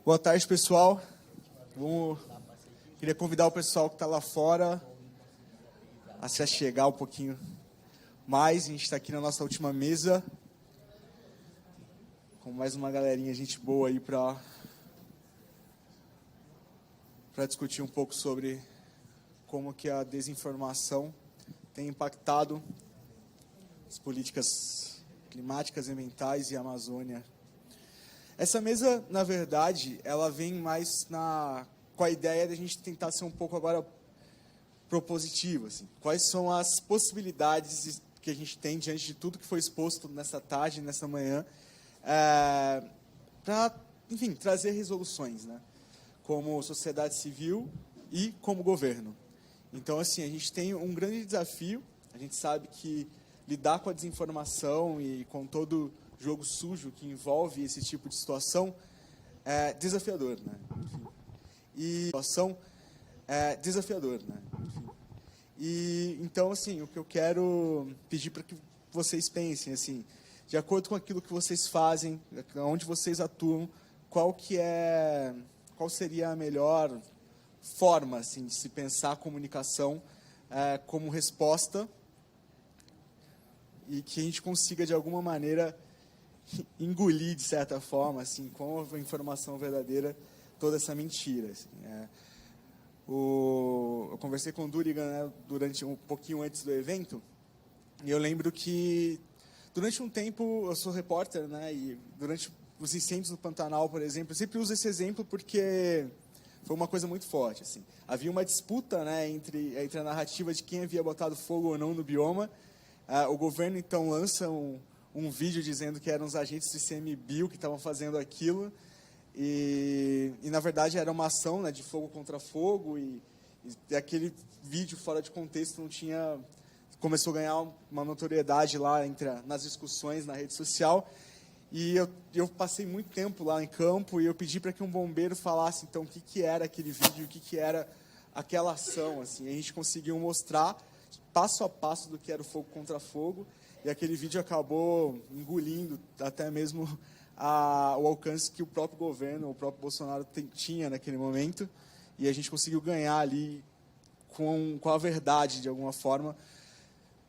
Boa tarde, pessoal. Queria convidar o pessoal que está lá fora a se achegar um pouquinho mais. A gente está aqui na nossa última mesa, com mais uma galerinha, gente boa aí para discutir um pouco sobre como que a desinformação tem impactado as políticas climáticas, ambientais e a Amazônia. Essa mesa, na verdade, ela vem mais com a ideia de a gente tentar ser um pouco agora propositivo. Assim. Quais são as possibilidades que a gente tem diante de tudo que foi exposto nessa tarde, nessa manhã, para, enfim, trazer resoluções, né? Como sociedade civil e como governo. Então, assim, a gente tem um grande desafio. A gente sabe que lidar com a desinformação e com todo jogo sujo que envolve esse tipo de situação é desafiador, né? Enfim. E situação é desafiador, né? Enfim. E então, assim, o que eu quero pedir para que vocês pensem, assim, de acordo com aquilo que vocês fazem, onde vocês atuam, qual seria a melhor forma, assim, de se pensar a comunicação como resposta e que a gente consiga de alguma maneira engolir, de certa forma, assim, com a informação verdadeira, toda essa mentira. Assim, eu conversei com o Durigan, né, durante um pouquinho antes do evento, e eu lembro que, durante um tempo, eu sou repórter, né, e durante os incêndios no Pantanal, por exemplo, eu sempre uso esse exemplo porque foi uma coisa muito forte. Assim. Havia uma disputa, né, entre a narrativa de quem havia botado fogo ou não no bioma. O governo, então, lança um vídeo dizendo que eram os agentes do ICMBio que estavam fazendo aquilo, e na verdade era uma ação, né, de fogo contra fogo, e aquele vídeo fora de contexto começou a ganhar uma notoriedade lá nas discussões na rede social, e eu passei muito tempo lá em campo, e eu pedi para que um bombeiro falasse então o que era aquele vídeo, o que era aquela ação, assim. A gente conseguiu mostrar passo a passo do que era o fogo contra fogo, e aquele vídeo acabou engolindo até mesmo o alcance que o próprio governo, o próprio Bolsonaro tinha naquele momento, e a gente conseguiu ganhar ali com a verdade, de alguma forma,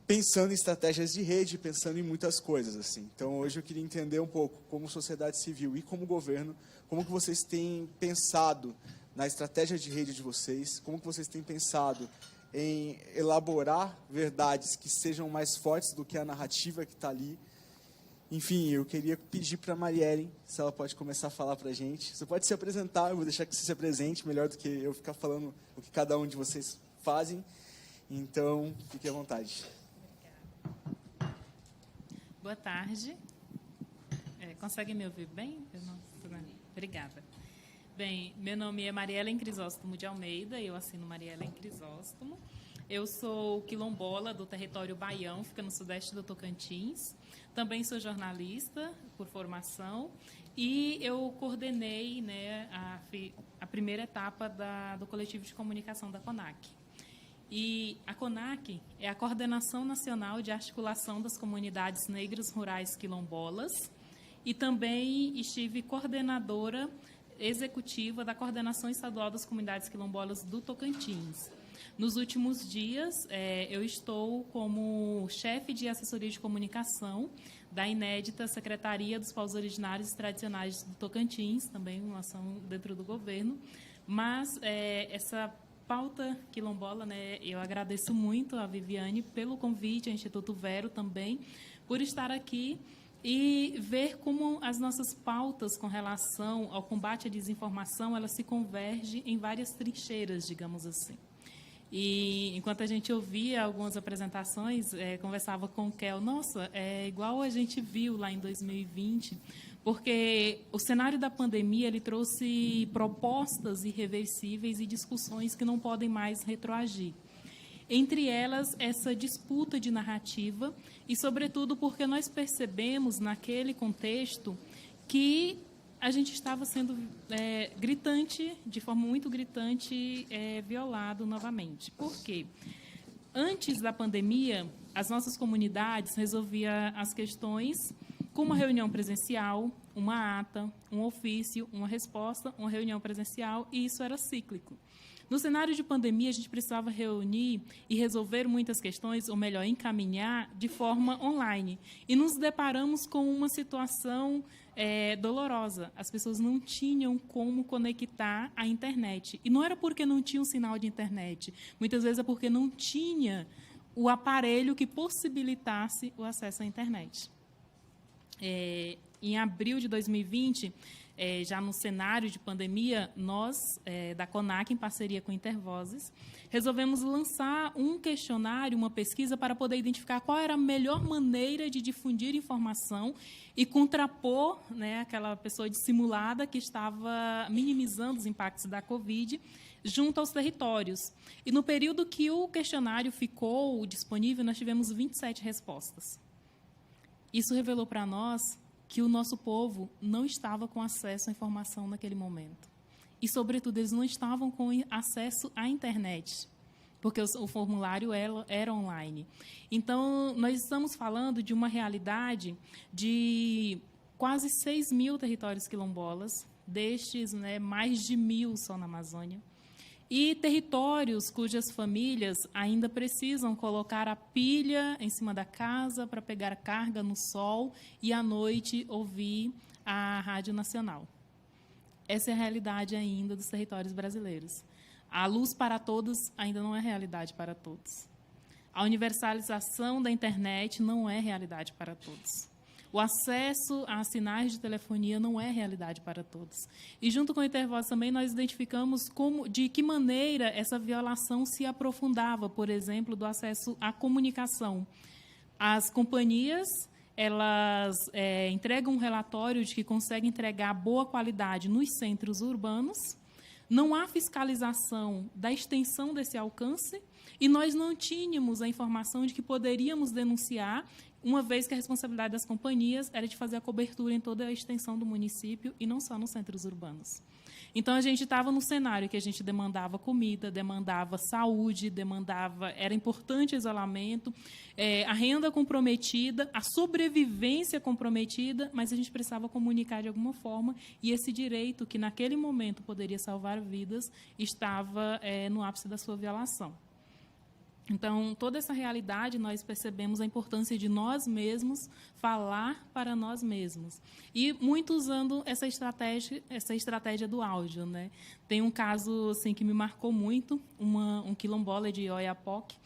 pensando em estratégias de rede, pensando em muitas coisas. Assim. Então, hoje eu queria entender um pouco, como sociedade civil e como governo, como que vocês têm pensado na estratégia de rede de vocês, como que vocês têm pensado em elaborar verdades que sejam mais fortes do que a narrativa que está ali. Enfim, eu queria pedir para a Marielle, se ela pode começar a falar para a gente. Você pode se apresentar, eu vou deixar que você se apresente, melhor do que eu ficar falando o que cada um de vocês fazem. Então, fique à vontade. Obrigada. Boa tarde. Consegue me ouvir bem? Obrigada. Bem, meu nome é Mariellen Crisóstomo de Almeida, eu assino Mariellen Crisóstomo. Eu sou quilombola do território Baião, fica no sudeste do Tocantins. Também sou jornalista por formação e eu coordenei, né, a primeira etapa do coletivo de comunicação da CONAC. E a CONAC é a Coordenação Nacional de Articulação das Comunidades Negras Rurais Quilombolas, e também estive coordenadora executiva da Coordenação Estadual das Comunidades Quilombolas do Tocantins. Nos últimos dias, eu estou como chefe de assessoria de comunicação da inédita Secretaria dos Povos Originários e Tradicionais do Tocantins, também uma ação dentro do governo, mas essa pauta quilombola, né, eu agradeço muito a Viviane pelo convite, ao Instituto Vero também, por estar aqui e ver como as nossas pautas com relação ao combate à desinformação, elas se convergem em várias trincheiras, digamos assim. E, enquanto a gente ouvia algumas apresentações, conversava com o Kel, nossa, é igual a gente viu lá em 2020, porque o cenário da pandemia ele trouxe propostas irreversíveis e discussões que não podem mais retroagir. Entre elas, essa disputa de narrativa e, sobretudo, porque nós percebemos, naquele contexto, que a gente estava sendo gritante, de forma muito gritante, violado novamente. Por quê? Antes da pandemia, as nossas comunidades resolviam as questões com uma reunião presencial, uma ata, um ofício, uma resposta, uma reunião presencial, e isso era cíclico. No cenário de pandemia, a gente precisava reunir e resolver muitas questões, ou melhor, encaminhar de forma online. E nos deparamos com uma situação dolorosa. As pessoas não tinham como conectar à internet. E não era porque não tinha um sinal de internet. Muitas vezes é porque não tinha o aparelho que possibilitasse o acesso à internet. Em abril de 2020, já no cenário de pandemia, nós, da CONAC, em parceria com Intervozes, resolvemos lançar um questionário, uma pesquisa, para poder identificar qual era a melhor maneira de difundir informação e contrapor, né, aquela pessoa dissimulada que estava minimizando os impactos da Covid junto aos territórios. E no período que o questionário ficou disponível, nós tivemos 27 respostas. Isso revelou para nós que o nosso povo não estava com acesso à informação naquele momento. E, sobretudo, eles não estavam com acesso à internet, porque o formulário era online. Então, nós estamos falando de uma realidade de quase 6 mil territórios quilombolas, destes, né, mais de 1.000 só na Amazônia, e territórios cujas famílias ainda precisam colocar a pilha em cima da casa para pegar a carga no sol e, à noite, ouvir a Rádio Nacional. Essa é a realidade ainda dos territórios brasileiros. A luz para todos ainda não é realidade para todos. A universalização da internet não é realidade para todos. O acesso a sinais de telefonia não é realidade para todos. E, junto com o Intervoz, também nós identificamos de que maneira essa violação se aprofundava, por exemplo, do acesso à comunicação. As companhias, elas entregam um relatório de que conseguem entregar boa qualidade nos centros urbanos, não há fiscalização da extensão desse alcance, e nós não tínhamos a informação de que poderíamos denunciar, uma vez que a responsabilidade das companhias era de fazer a cobertura em toda a extensão do município e não só nos centros urbanos. Então, a gente estava no cenário que a gente demandava comida, demandava saúde, era importante isolamento, a renda comprometida, a sobrevivência comprometida, mas a gente precisava comunicar de alguma forma, e esse direito, que naquele momento poderia salvar vidas, estava no ápice da sua violação. Então, toda essa realidade, nós percebemos a importância de nós mesmos falar para nós mesmos. E muito usando essa estratégia do áudio, né? Tem um caso assim, que me marcou muito, um quilombola de Oiapoque.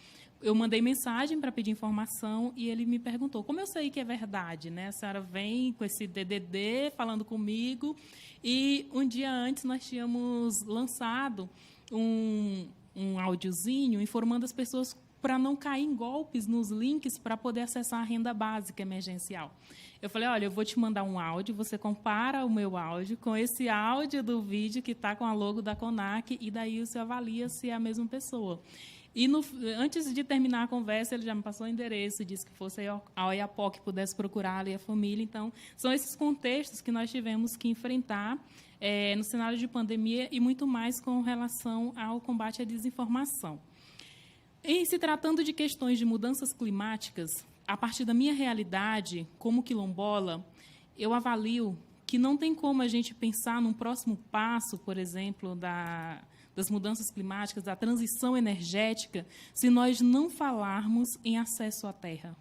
Eu mandei mensagem para pedir informação e ele me perguntou, como eu sei que é verdade, né? A senhora vem com esse DDD falando comigo, e um dia antes nós tínhamos lançado um áudiozinho informando as pessoas para não cair em golpes nos links para poder acessar a renda básica emergencial. Eu falei, olha, eu vou te mandar um áudio, você compara o meu áudio com esse áudio do vídeo que está com a logo da CONAC, e daí você avalia se é a mesma pessoa. E antes de terminar a conversa, ele já me passou o endereço, disse que fosse a Oiapoque, que pudesse procurar ali a família. Então, são esses contextos que nós tivemos que enfrentar no cenário de pandemia, e muito mais com relação ao combate à desinformação. Em se tratando de questões de mudanças climáticas, a partir da minha realidade como quilombola, eu avalio que não tem como a gente pensar num próximo passo, por exemplo, das mudanças climáticas, da transição energética, se nós não falarmos em acesso à terra,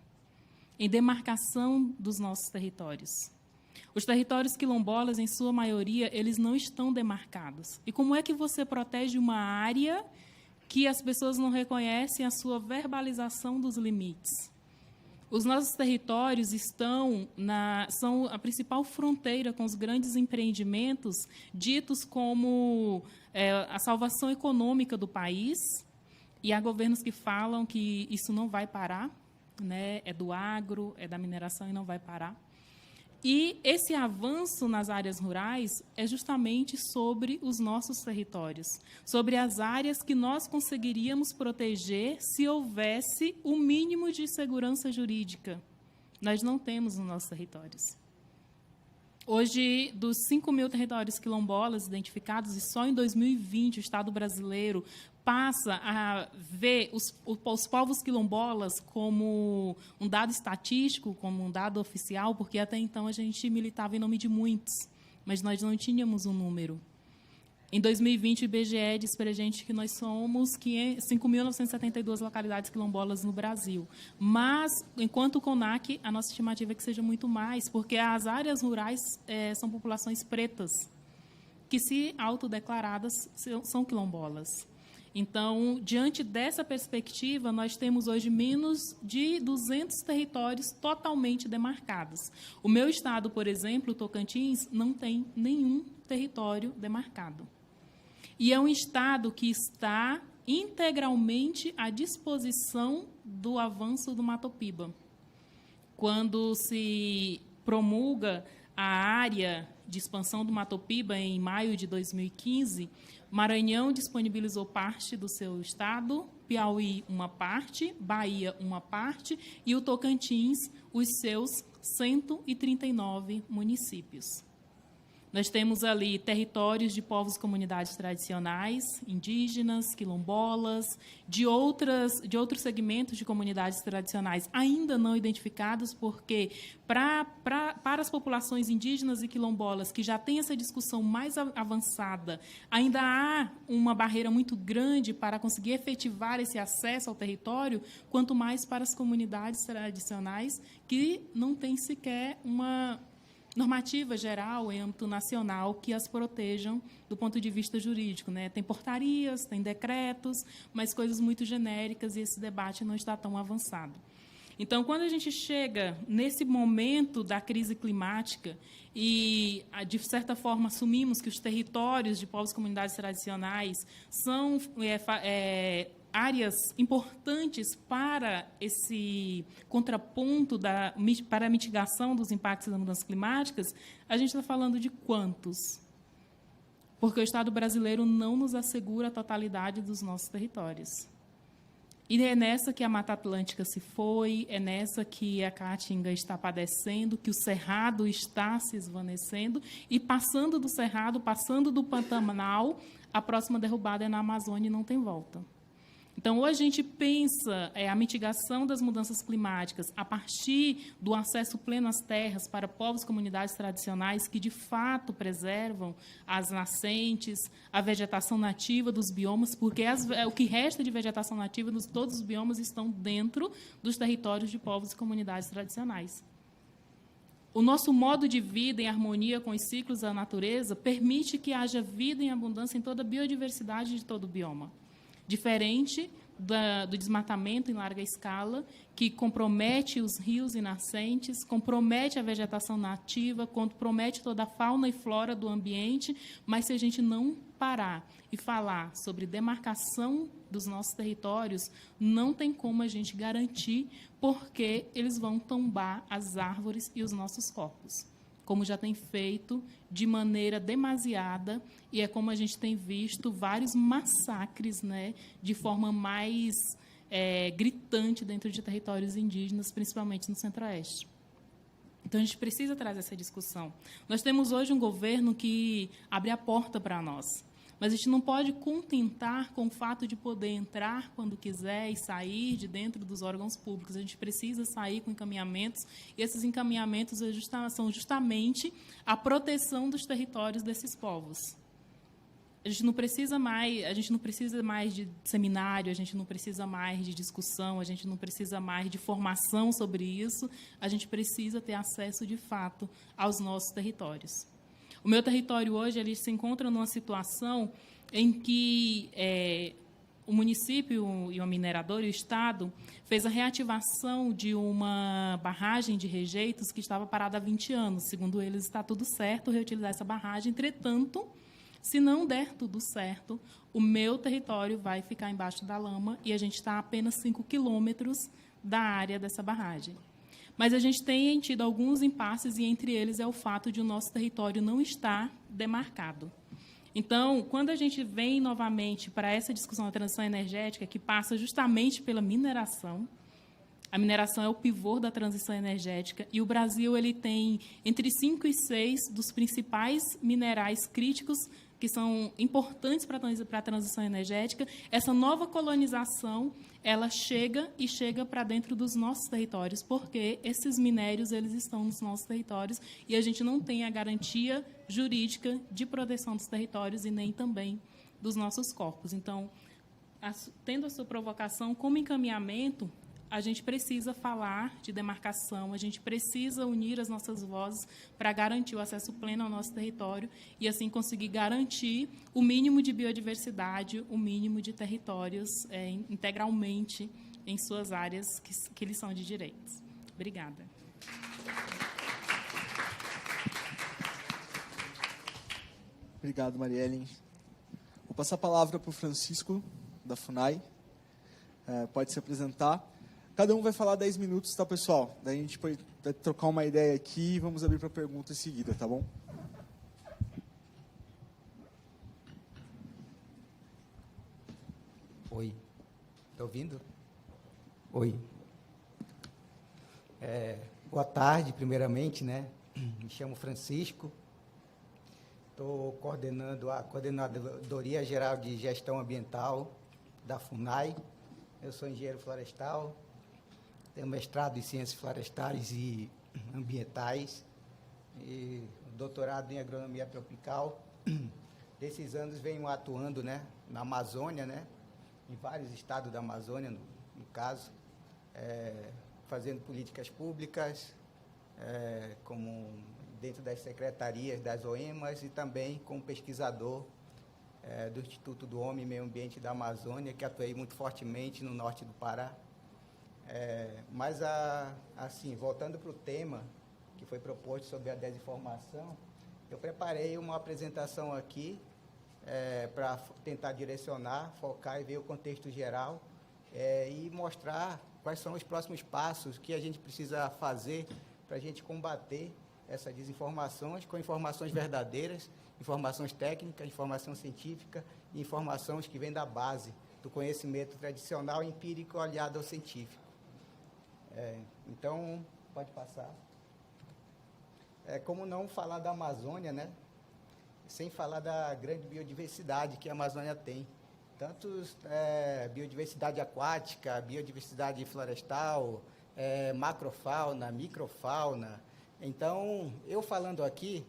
em demarcação dos nossos territórios. Os territórios quilombolas, em sua maioria, eles não estão demarcados. E como é que você protege uma área que as pessoas não reconhecem a sua verbalização dos limites? Os nossos territórios são a principal fronteira com os grandes empreendimentos ditos como a salvação econômica do país, e há governos que falam que isso não vai parar, né? É do agro, é da mineração e não vai parar. E esse avanço nas áreas rurais é justamente sobre os nossos territórios, sobre as áreas que nós conseguiríamos proteger se houvesse o mínimo de segurança jurídica. Nós não temos nos nossos territórios. Hoje, dos 5.000 territórios quilombolas identificados, e só em 2020 o Estado brasileiro passa a ver os povos quilombolas como um dado estatístico, como um dado oficial, porque até então a gente militava em nome de muitos, mas nós não tínhamos um número. Em 2020, o IBGE diz para a gente que nós somos 5.972 localidades quilombolas no Brasil. Mas, enquanto o CONAC, a nossa estimativa é que seja muito mais, porque as áreas rurais são populações pretas, que, se autodeclaradas, são quilombolas. Então, diante dessa perspectiva, nós temos hoje menos de 200 territórios totalmente demarcados. O meu estado, por exemplo, o Tocantins, não tem nenhum território demarcado. E é um estado que está integralmente à disposição do avanço do Matopiba. Quando se promulga a área de expansão do Matopiba, em maio de 2015, Maranhão disponibilizou parte do seu estado, Piauí uma parte, Bahia uma parte e o Tocantins os seus 139 municípios. Nós temos ali territórios de povos e comunidades tradicionais, indígenas, quilombolas, de outros segmentos de comunidades tradicionais ainda não identificados, porque para as populações indígenas e quilombolas, que já têm essa discussão mais avançada, ainda há uma barreira muito grande para conseguir efetivar esse acesso ao território, quanto mais para as comunidades tradicionais, que não têm sequer uma normativa geral em âmbito nacional que as protejam do ponto de vista jurídico, né? Tem portarias, tem decretos, mas coisas muito genéricas, e esse debate não está tão avançado. Então, quando a gente chega nesse momento da crise climática e, de certa forma, assumimos que os territórios de povos e comunidades tradicionais são áreas importantes para esse contraponto para a mitigação dos impactos das mudanças climáticas, a gente está falando de quantos? Porque o Estado brasileiro não nos assegura a totalidade dos nossos territórios. E é nessa que a Mata Atlântica se foi, é nessa que a Caatinga está padecendo, que o Cerrado está se esvanecendo, e passando do Cerrado, passando do Pantanal, a próxima derrubada é na Amazônia e não tem volta. Então, ou a gente pensa a mitigação das mudanças climáticas a partir do acesso pleno às terras para povos e comunidades tradicionais que, de fato, preservam as nascentes, a vegetação nativa dos biomas, porque o que resta de vegetação nativa de todos os biomas estão dentro dos territórios de povos e comunidades tradicionais. O nosso modo de vida em harmonia com os ciclos da natureza permite que haja vida em abundância em toda a biodiversidade de todo o bioma. Diferente do desmatamento em larga escala, que compromete os rios e nascentes, compromete a vegetação nativa, compromete toda a fauna e flora do ambiente, mas se a gente não parar e falar sobre demarcação dos nossos territórios, não tem como a gente garantir porque eles vão tombar as árvores e os nossos corpos, como já tem feito de maneira demasiada, e é como a gente tem visto vários massacres, né, de forma mais gritante dentro de territórios indígenas, principalmente no Centro-Oeste. Então, a gente precisa trazer essa discussão. Nós temos hoje um governo que abre a porta para nós, mas a gente não pode contentar com o fato de poder entrar quando quiser e sair de dentro dos órgãos públicos. A gente precisa sair com encaminhamentos, e esses encaminhamentos são justamente a proteção dos territórios desses povos. A gente não precisa mais de seminário, a gente não precisa mais de discussão, a gente não precisa mais de formação sobre isso, a gente precisa ter acesso, de fato, aos nossos territórios. O meu território hoje ele se encontra numa situação em que o município e o minerador e o Estado fez a reativação de uma barragem de rejeitos que estava parada há 20 anos. Segundo eles, está tudo certo reutilizar essa barragem. Entretanto, se não der tudo certo, o meu território vai ficar embaixo da lama e a gente está a apenas 5 quilômetros da área dessa barragem. Mas a gente tem tido alguns impasses, e entre eles é o fato de o nosso território não estar demarcado. Então, quando a gente vem novamente para essa discussão da transição energética, que passa justamente pela mineração, a mineração é o pivô da transição energética, e o Brasil ele tem entre 5 e 6 dos principais minerais críticos que são importantes para a transição energética, essa nova colonização ela chega para dentro dos nossos territórios, porque esses minérios eles estão nos nossos territórios e a gente não tem a garantia jurídica de proteção dos territórios e nem também dos nossos corpos. Então, tendo a sua provocação como encaminhamento, a gente precisa falar de demarcação, a gente precisa unir as nossas vozes para garantir o acesso pleno ao nosso território e, assim, conseguir garantir o mínimo de biodiversidade, o mínimo de territórios integralmente em suas áreas que lhes são de direitos. Obrigada. Obrigado, Marielle. Vou passar a palavra para o Francisco, da FUNAI. Pode se apresentar. Cada um vai falar 10 minutos, tá, pessoal? Daí a gente pode trocar uma ideia aqui e vamos abrir para pergunta em seguida, tá bom? Oi. Está ouvindo? Oi. Boa tarde, primeiramente, né? Me chamo Francisco. Estou coordenando a Coordenadoria Geral de Gestão Ambiental da FUNAI. Eu sou engenheiro florestal. Tenho mestrado em Ciências Florestais e Ambientais e doutorado em Agronomia Tropical. Desses anos venho atuando, né, na Amazônia, né, em vários estados da Amazônia, no caso, fazendo políticas públicas, como dentro das secretarias das OEMAs e também como pesquisador do Instituto do Homem e Meio Ambiente da Amazônia, que atuei muito fortemente no norte do Pará. Mas, assim, voltando para o tema que foi proposto sobre a desinformação, eu preparei uma apresentação aqui para tentar direcionar, focar e ver o contexto geral e mostrar quais são os próximos passos que a gente precisa fazer para a gente combater essas desinformações com informações verdadeiras, informações técnicas, informação científica e informações que vêm da base do conhecimento tradicional e empírico aliado ao científico. Então, pode passar. Como não falar da Amazônia, né? Sem falar da grande biodiversidade que a Amazônia tem. Tanto biodiversidade aquática, biodiversidade florestal, macrofauna, microfauna. Então, eu falando aqui,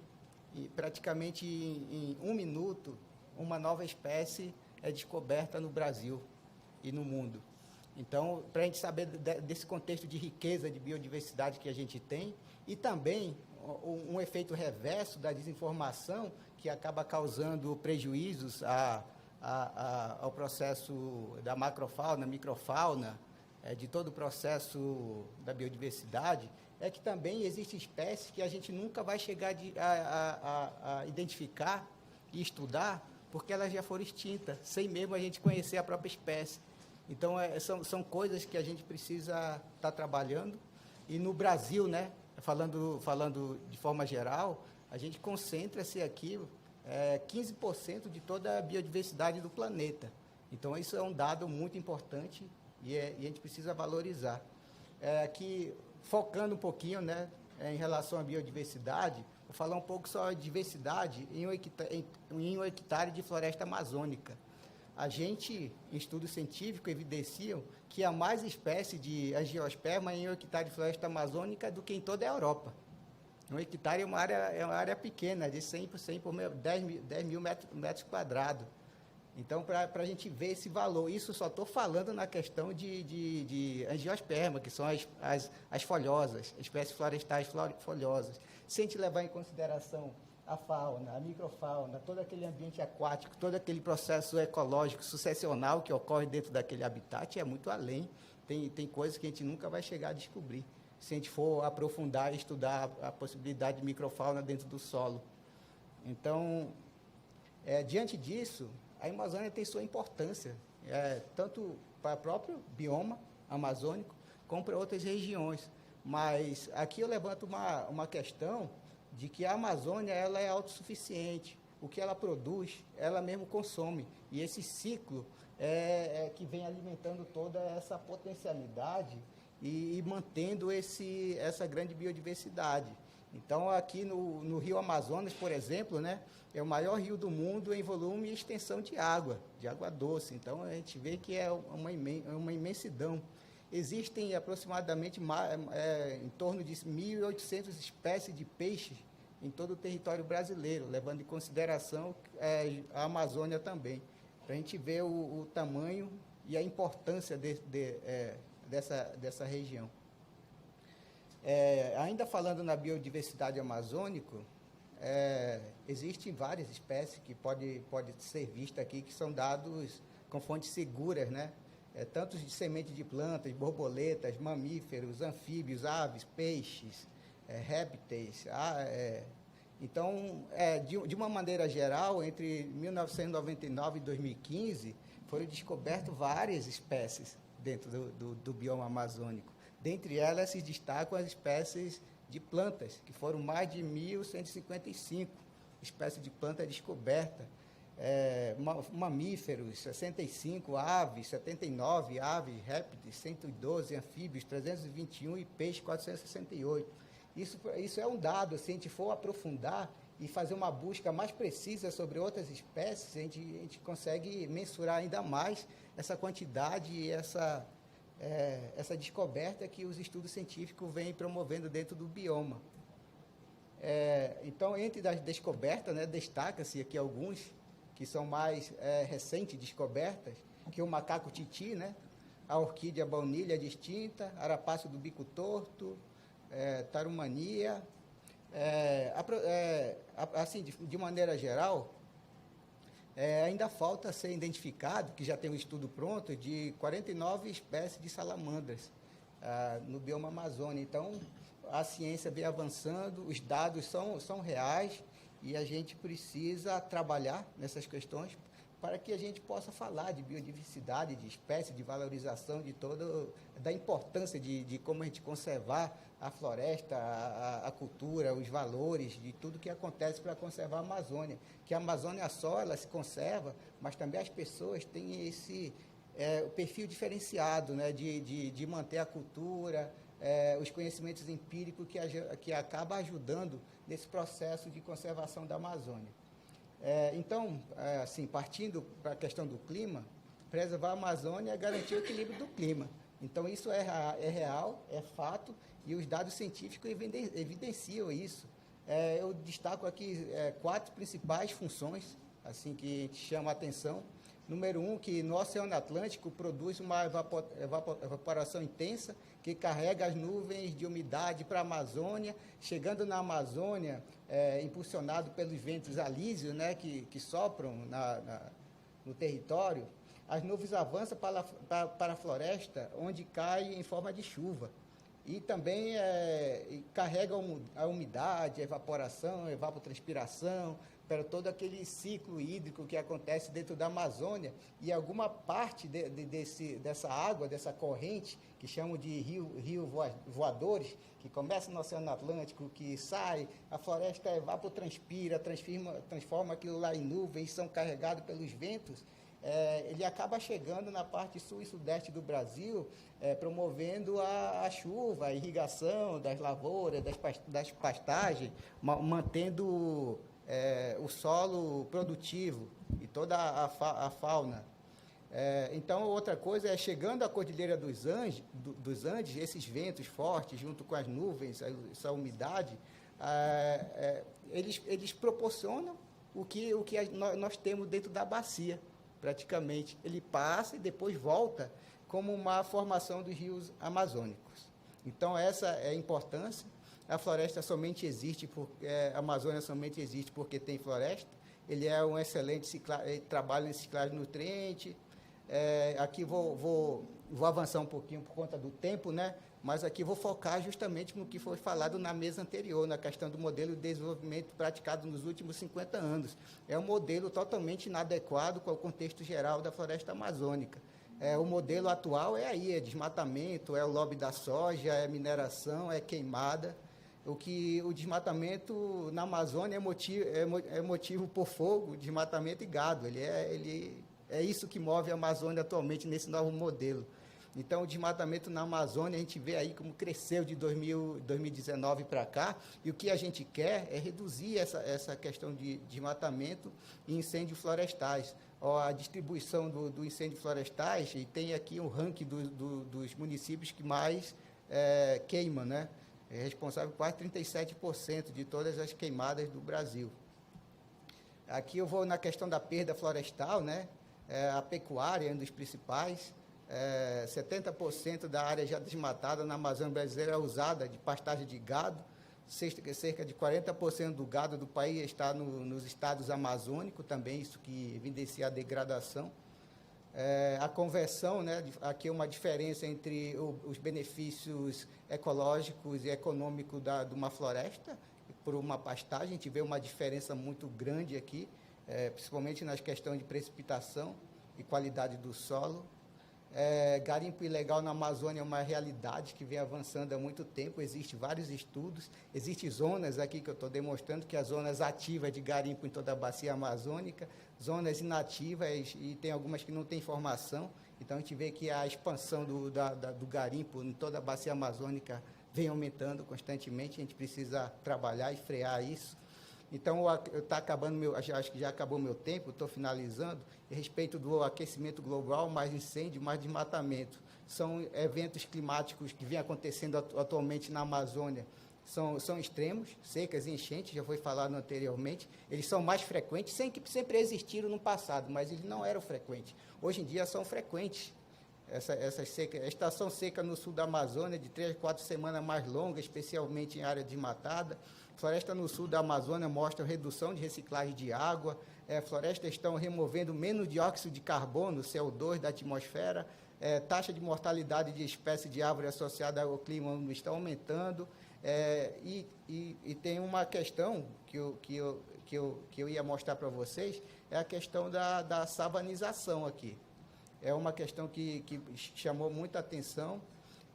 praticamente em 1 minuto, uma nova espécie é descoberta no Brasil e no mundo. Então, para a gente saber desse contexto de riqueza de biodiversidade que a gente tem, e também um efeito reverso da desinformação que acaba causando prejuízos ao processo da macrofauna, microfauna, de todo o processo da biodiversidade, é que também existem espécies que a gente nunca vai chegar a identificar e estudar, porque elas já foram extintas, sem mesmo a gente conhecer a própria espécie. Então, são coisas que a gente precisa estar trabalhando. E no Brasil, né, falando de forma geral, a gente concentra-se aqui 15% de toda a biodiversidade do planeta. Então, isso é um dado muito importante e a gente precisa valorizar. Aqui, focando um pouquinho, né, em relação à biodiversidade, vou falar um pouco sobre a diversidade em um hectare de floresta amazônica. A gente, em estudos científicos, evidenciam que há mais espécies de angiosperma em um hectare de floresta amazônica do que em toda a Europa. Um hectare é uma área pequena, de 100 por 100 por 10 mil metros quadrados. Então, para a gente ver esse valor, isso só estou falando na questão de angiosperma, que são as folhosas, espécies florestais folhosas. Se a gente levar em consideração a fauna, a microfauna, todo aquele ambiente aquático, todo aquele processo ecológico sucessional que ocorre dentro daquele habitat, é muito além. Tem coisas que a gente nunca vai chegar a descobrir, se a gente for aprofundar e estudar a possibilidade de microfauna dentro do solo. Então, diante disso, a Amazônia tem sua importância, tanto para o próprio bioma amazônico, como para outras regiões. Mas aqui eu levanto uma questão de que a Amazônia ela é autossuficiente. O que ela produz, ela mesmo consome. E esse ciclo que vem alimentando toda essa potencialidade e mantendo essa grande biodiversidade. Então, aqui no Rio Amazonas, por exemplo, né, é o maior rio do mundo em volume e extensão de água doce. Então, a gente vê que é uma imensidão. Existem aproximadamente em torno de 1.800 espécies de peixes em todo o território brasileiro, levando em consideração a Amazônia também, para a gente ver o tamanho e a importância dessa região. Ainda falando na biodiversidade amazônica, existem várias espécies que pode ser vista aqui, que são dados com fontes seguras, né? Tanto de semente de plantas, borboletas, mamíferos, anfíbios, aves, peixes, répteis. Então, de uma maneira geral, entre 1999 e 2015, foram descobertas várias espécies dentro do bioma amazônico. Dentre elas se destacam as espécies de plantas, que foram mais de 1.155 espécies de planta descobertas. Mamíferos, 65, aves, 79 aves, répteis, 112 anfíbios, 321 e peixes, 468. Isso é um dado, se a gente for aprofundar e fazer uma busca mais precisa sobre outras espécies, a gente consegue mensurar ainda mais essa quantidade e essa descoberta que os estudos científicos vêm promovendo dentro do bioma. Então, entre as descobertas, né, destaca-se aqui alguns que são mais recentes descobertas, que o macaco titi, né, a orquídea baunilha distinta, arapaço do bico torto, tarumania. Assim, de maneira geral, ainda falta ser identificado, que já tem um estudo pronto, de 49 espécies de salamandras no bioma Amazônia. Então, a ciência vem avançando, os dados são reais, e a gente precisa trabalhar nessas questões para que a gente possa falar de biodiversidade, de espécie, de valorização, da importância de como a gente conservar a floresta, a cultura, os valores, de tudo que acontece para conservar a Amazônia. Que a Amazônia só, ela se conserva, mas também as pessoas têm o perfil diferenciado, né, de manter a cultura, os conhecimentos empíricos que acaba ajudando nesse processo de conservação da Amazônia. Então, assim, partindo para a questão do clima, preservar a Amazônia é garantir o equilíbrio do clima. Então, isso é real, é fato, e os dados científicos evidenciam isso. Eu destaco aqui 4 principais funções, assim, que chamam a atenção. Número 1, que no Oceano Atlântico produz uma evaporação intensa que carrega as nuvens de umidade para a Amazônia, chegando na Amazônia, impulsionado pelos ventos alísios, né, que sopram no território. As nuvens avançam para a floresta, onde caem em forma de chuva. E também carregam a umidade, a evaporação, a evapotranspiração, para todo aquele ciclo hídrico que acontece dentro da Amazônia, e alguma parte dessa água, dessa corrente, que chamam de rio voadores, que começa no Oceano Atlântico, que sai, a floresta evapotranspira, transforma aquilo lá em nuvens, são carregados pelos ventos, ele acaba chegando na parte sul e sudeste do Brasil, promovendo a chuva, a irrigação das lavouras, das pastagens, mantendo o solo produtivo e toda a fauna. Então, outra coisa é, chegando à Cordilheira dos Andes, esses ventos fortes, junto com as nuvens, essa umidade, eles proporcionam o que nós temos dentro da bacia, praticamente. Ele passa e depois volta como uma formação dos rios amazônicos. Então, essa é a importância. A floresta somente existe, a Amazônia somente existe porque tem floresta. Ele é um excelente trabalho em ciclagem de nutrientes. Aqui vou avançar um pouquinho por conta do tempo, né? Mas aqui vou focar justamente no que foi falado na mesa anterior, na questão do modelo de desenvolvimento praticado nos últimos 50 anos. É um modelo totalmente inadequado com o contexto geral da floresta amazônica. O modelo atual é desmatamento, é o lobby da soja, é mineração, é queimada. O desmatamento na Amazônia é motivo por fogo, desmatamento e gado. É isso que move a Amazônia atualmente nesse novo modelo. Então, o desmatamento na Amazônia, a gente vê aí como cresceu de 2019 para cá, e o que a gente quer é reduzir essa questão de desmatamento e incêndios florestais. A distribuição do incêndio florestais, e tem aqui um ranking dos municípios que mais queimam, né? É responsável por quase 37% de todas as queimadas do Brasil. Aqui eu vou na questão da perda florestal, né? A pecuária é um dos principais. 70% da área já desmatada na Amazônia brasileira é usada de pastagem de gado. Cerca de 40% do gado do país está nos estados amazônicos também, isso que evidencia a degradação. A conversão, né, aqui é uma diferença entre os benefícios ecológicos e econômicos de uma floresta por uma pastagem. A gente vê uma diferença muito grande aqui, principalmente nas questões de precipitação e qualidade do solo. Garimpo ilegal na Amazônia é uma realidade que vem avançando há muito tempo, existem vários estudos, existem zonas aqui que eu estou demonstrando, que as zonas ativas de garimpo em toda a bacia amazônica, zonas inativas, e tem algumas que não têm formação. Então, a gente vê que a expansão do garimpo em toda a bacia amazônica vem aumentando constantemente, a gente precisa trabalhar e frear isso. Então, está acabando acho que já acabou meu tempo, estou finalizando. A respeito do aquecimento global, mais incêndio, mais desmatamento. São eventos climáticos que vêm acontecendo atualmente na Amazônia. São extremos, secas e enchentes, já foi falado anteriormente. Eles são mais frequentes, sempre existiram no passado, mas eles não eram frequentes. Hoje em dia são frequentes. Essa seca, a estação seca no sul da Amazônia, de 3 a 4 semanas mais longa, especialmente em área desmatada. Floresta no sul da Amazônia mostra redução de reciclagem de água. Florestas estão removendo menos dióxido de carbono, CO2, da atmosfera. Taxa de mortalidade de espécies de árvore associada ao clima está aumentando. E tem uma questão que eu ia mostrar para vocês, é a questão da savanização aqui. É uma questão que chamou muita atenção,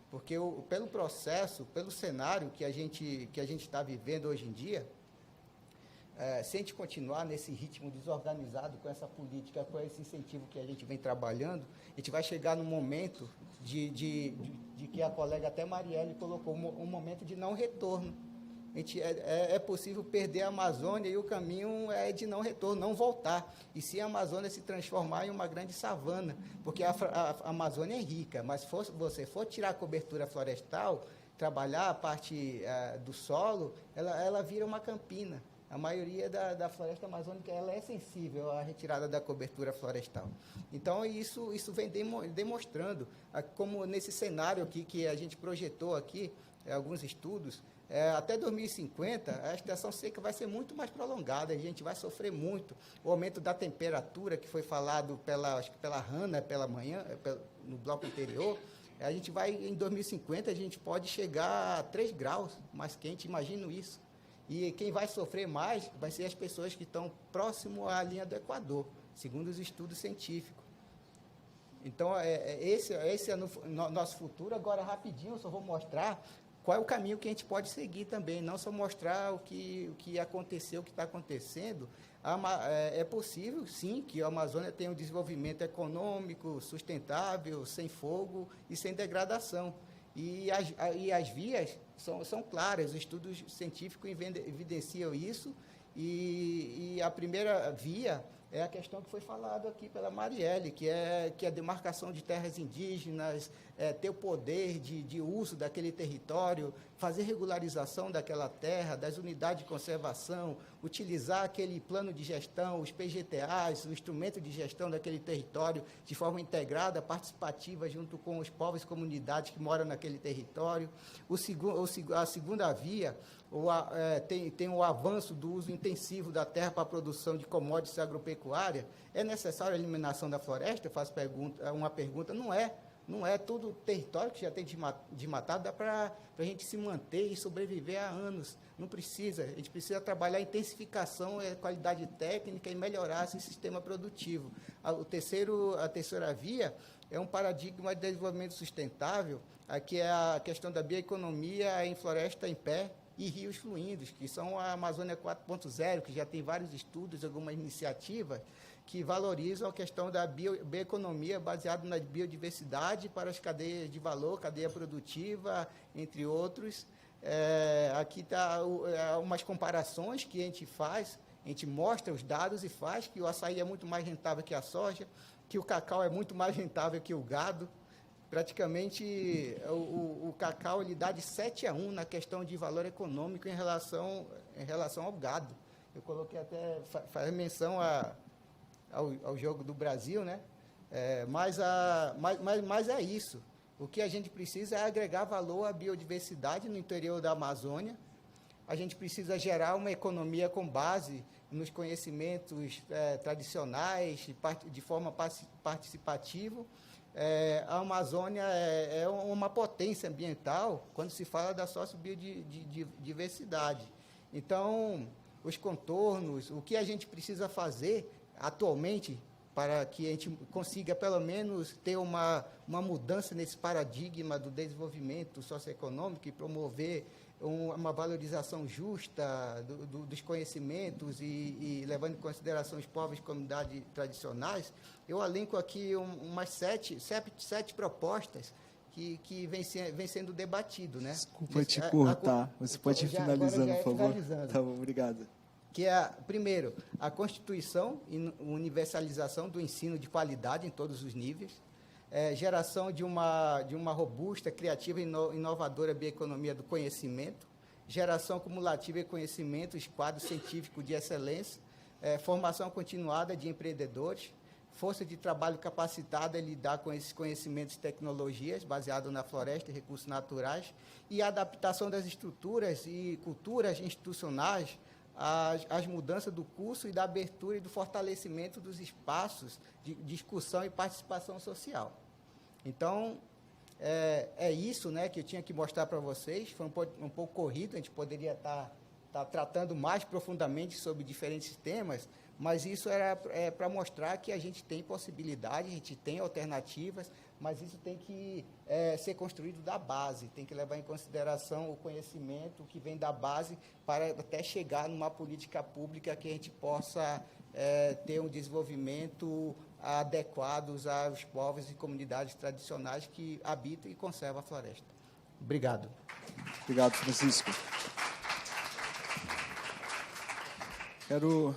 porque pelo processo, pelo cenário que a gente está vivendo hoje em dia, se a gente continuar nesse ritmo desorganizado, com essa política, com esse incentivo que a gente vem trabalhando, a gente vai chegar num momento de que a colega até Marielle colocou, um momento de não retorno. É possível perder a Amazônia e o caminho é de não retorno, não voltar. E se a Amazônia se transformar em uma grande savana, porque a Amazônia é rica, mas se você for tirar a cobertura florestal, trabalhar a parte do solo, ela vira uma campina. A maioria da floresta amazônica ela é sensível à retirada da cobertura florestal. Então, isso vem demonstrando, como nesse cenário aqui que a gente projetou aqui, alguns estudos, até 2050, a estação seca vai ser muito mais prolongada, a gente vai sofrer muito. O aumento da temperatura, que foi falado pela Hanna, pela manhã, no bloco anterior, a gente vai, em 2050, a gente pode chegar a 3 graus mais quente, imagino isso. E quem vai sofrer mais vai ser as pessoas que estão próximo à linha do Equador, segundo os estudos científicos. Então, esse é o nosso futuro. Agora, rapidinho, eu só vou mostrar qual é o caminho que a gente pode seguir também, não só mostrar o que aconteceu, o que está acontecendo. É possível, sim, que a Amazônia tenha um desenvolvimento econômico, sustentável, sem fogo e sem degradação. E as vias são claras, os estudos científicos evidenciam isso, e a primeira via é a questão que foi falada aqui pela Marielle, que é a demarcação de terras indígenas, ter o poder de uso daquele território, fazer regularização daquela terra, das unidades de conservação, utilizar aquele plano de gestão, os PGTAs, o instrumento de gestão daquele território de forma integrada, participativa, junto com os povos e comunidades que moram naquele território. A segunda via tem o avanço do uso intensivo da terra para a produção de commodities agropecuárias. É necessária a eliminação da floresta? Eu faço uma pergunta, não é. Não é todo território que já tem desmatado, dá para a gente se manter e sobreviver há anos. Não precisa. A gente precisa trabalhar a intensificação, a qualidade técnica e melhorar esse sistema produtivo. A terceira via é um paradigma de desenvolvimento sustentável, que é a questão da bioeconomia em floresta em pé e rios fluindo, que são a Amazônia 4.0, que já tem vários estudos, algumas iniciativas que valorizam a questão da bioeconomia baseada na biodiversidade para as cadeias de valor, cadeia produtiva, entre outros. Aqui está umas comparações que a gente faz, a gente mostra os dados e faz que o açaí é muito mais rentável que a soja, que o cacau é muito mais rentável que o gado. Praticamente, o cacau ele dá de 7-1 na questão de valor econômico em relação ao gado. Eu coloquei até, faz menção ao jogo do Brasil, né? Mas é isso. O que a gente precisa é agregar valor à biodiversidade no interior da Amazônia. A gente precisa gerar uma economia com base nos conhecimentos tradicionais, de forma participativa. A Amazônia é uma potência ambiental quando se fala da sociobiodiversidade. Então, os contornos, o que a gente precisa fazer atualmente para que a gente consiga, pelo menos, ter uma mudança nesse paradigma do desenvolvimento socioeconômico e promover uma valorização justa dos conhecimentos e levando em consideração os povos e comunidades tradicionais, eu elenco aqui umas sete propostas que vem sendo debatido, né? Desculpa te cortar, você pode ir finalizando, por favor? Tá bom, obrigado. Que primeiro, a Constituição e universalização do ensino de qualidade em todos os níveis, geração de uma robusta, criativa e inovadora bioeconomia do conhecimento, geração cumulativa de conhecimentos, quadro científico de excelência, formação continuada de empreendedores, força de trabalho capacitada a lidar com esses conhecimentos e tecnologias, baseado na floresta e recursos naturais, e a adaptação das estruturas e culturas institucionais às mudanças do curso e da abertura e do fortalecimento dos espaços de discussão e participação social. Então, é isso, né, que eu tinha que mostrar para vocês. Foi um pouco corrido, a gente poderia estar tratando mais profundamente sobre diferentes temas, mas isso é para mostrar que a gente tem possibilidade, a gente tem alternativas, mas isso tem que ser construído da base, tem que levar em consideração o conhecimento que vem da base para até chegar numa política pública que a gente possa ter um desenvolvimento adequados aos povos e comunidades tradicionais que habitam e conservam a floresta. Obrigado. Obrigado, Francisco. Quero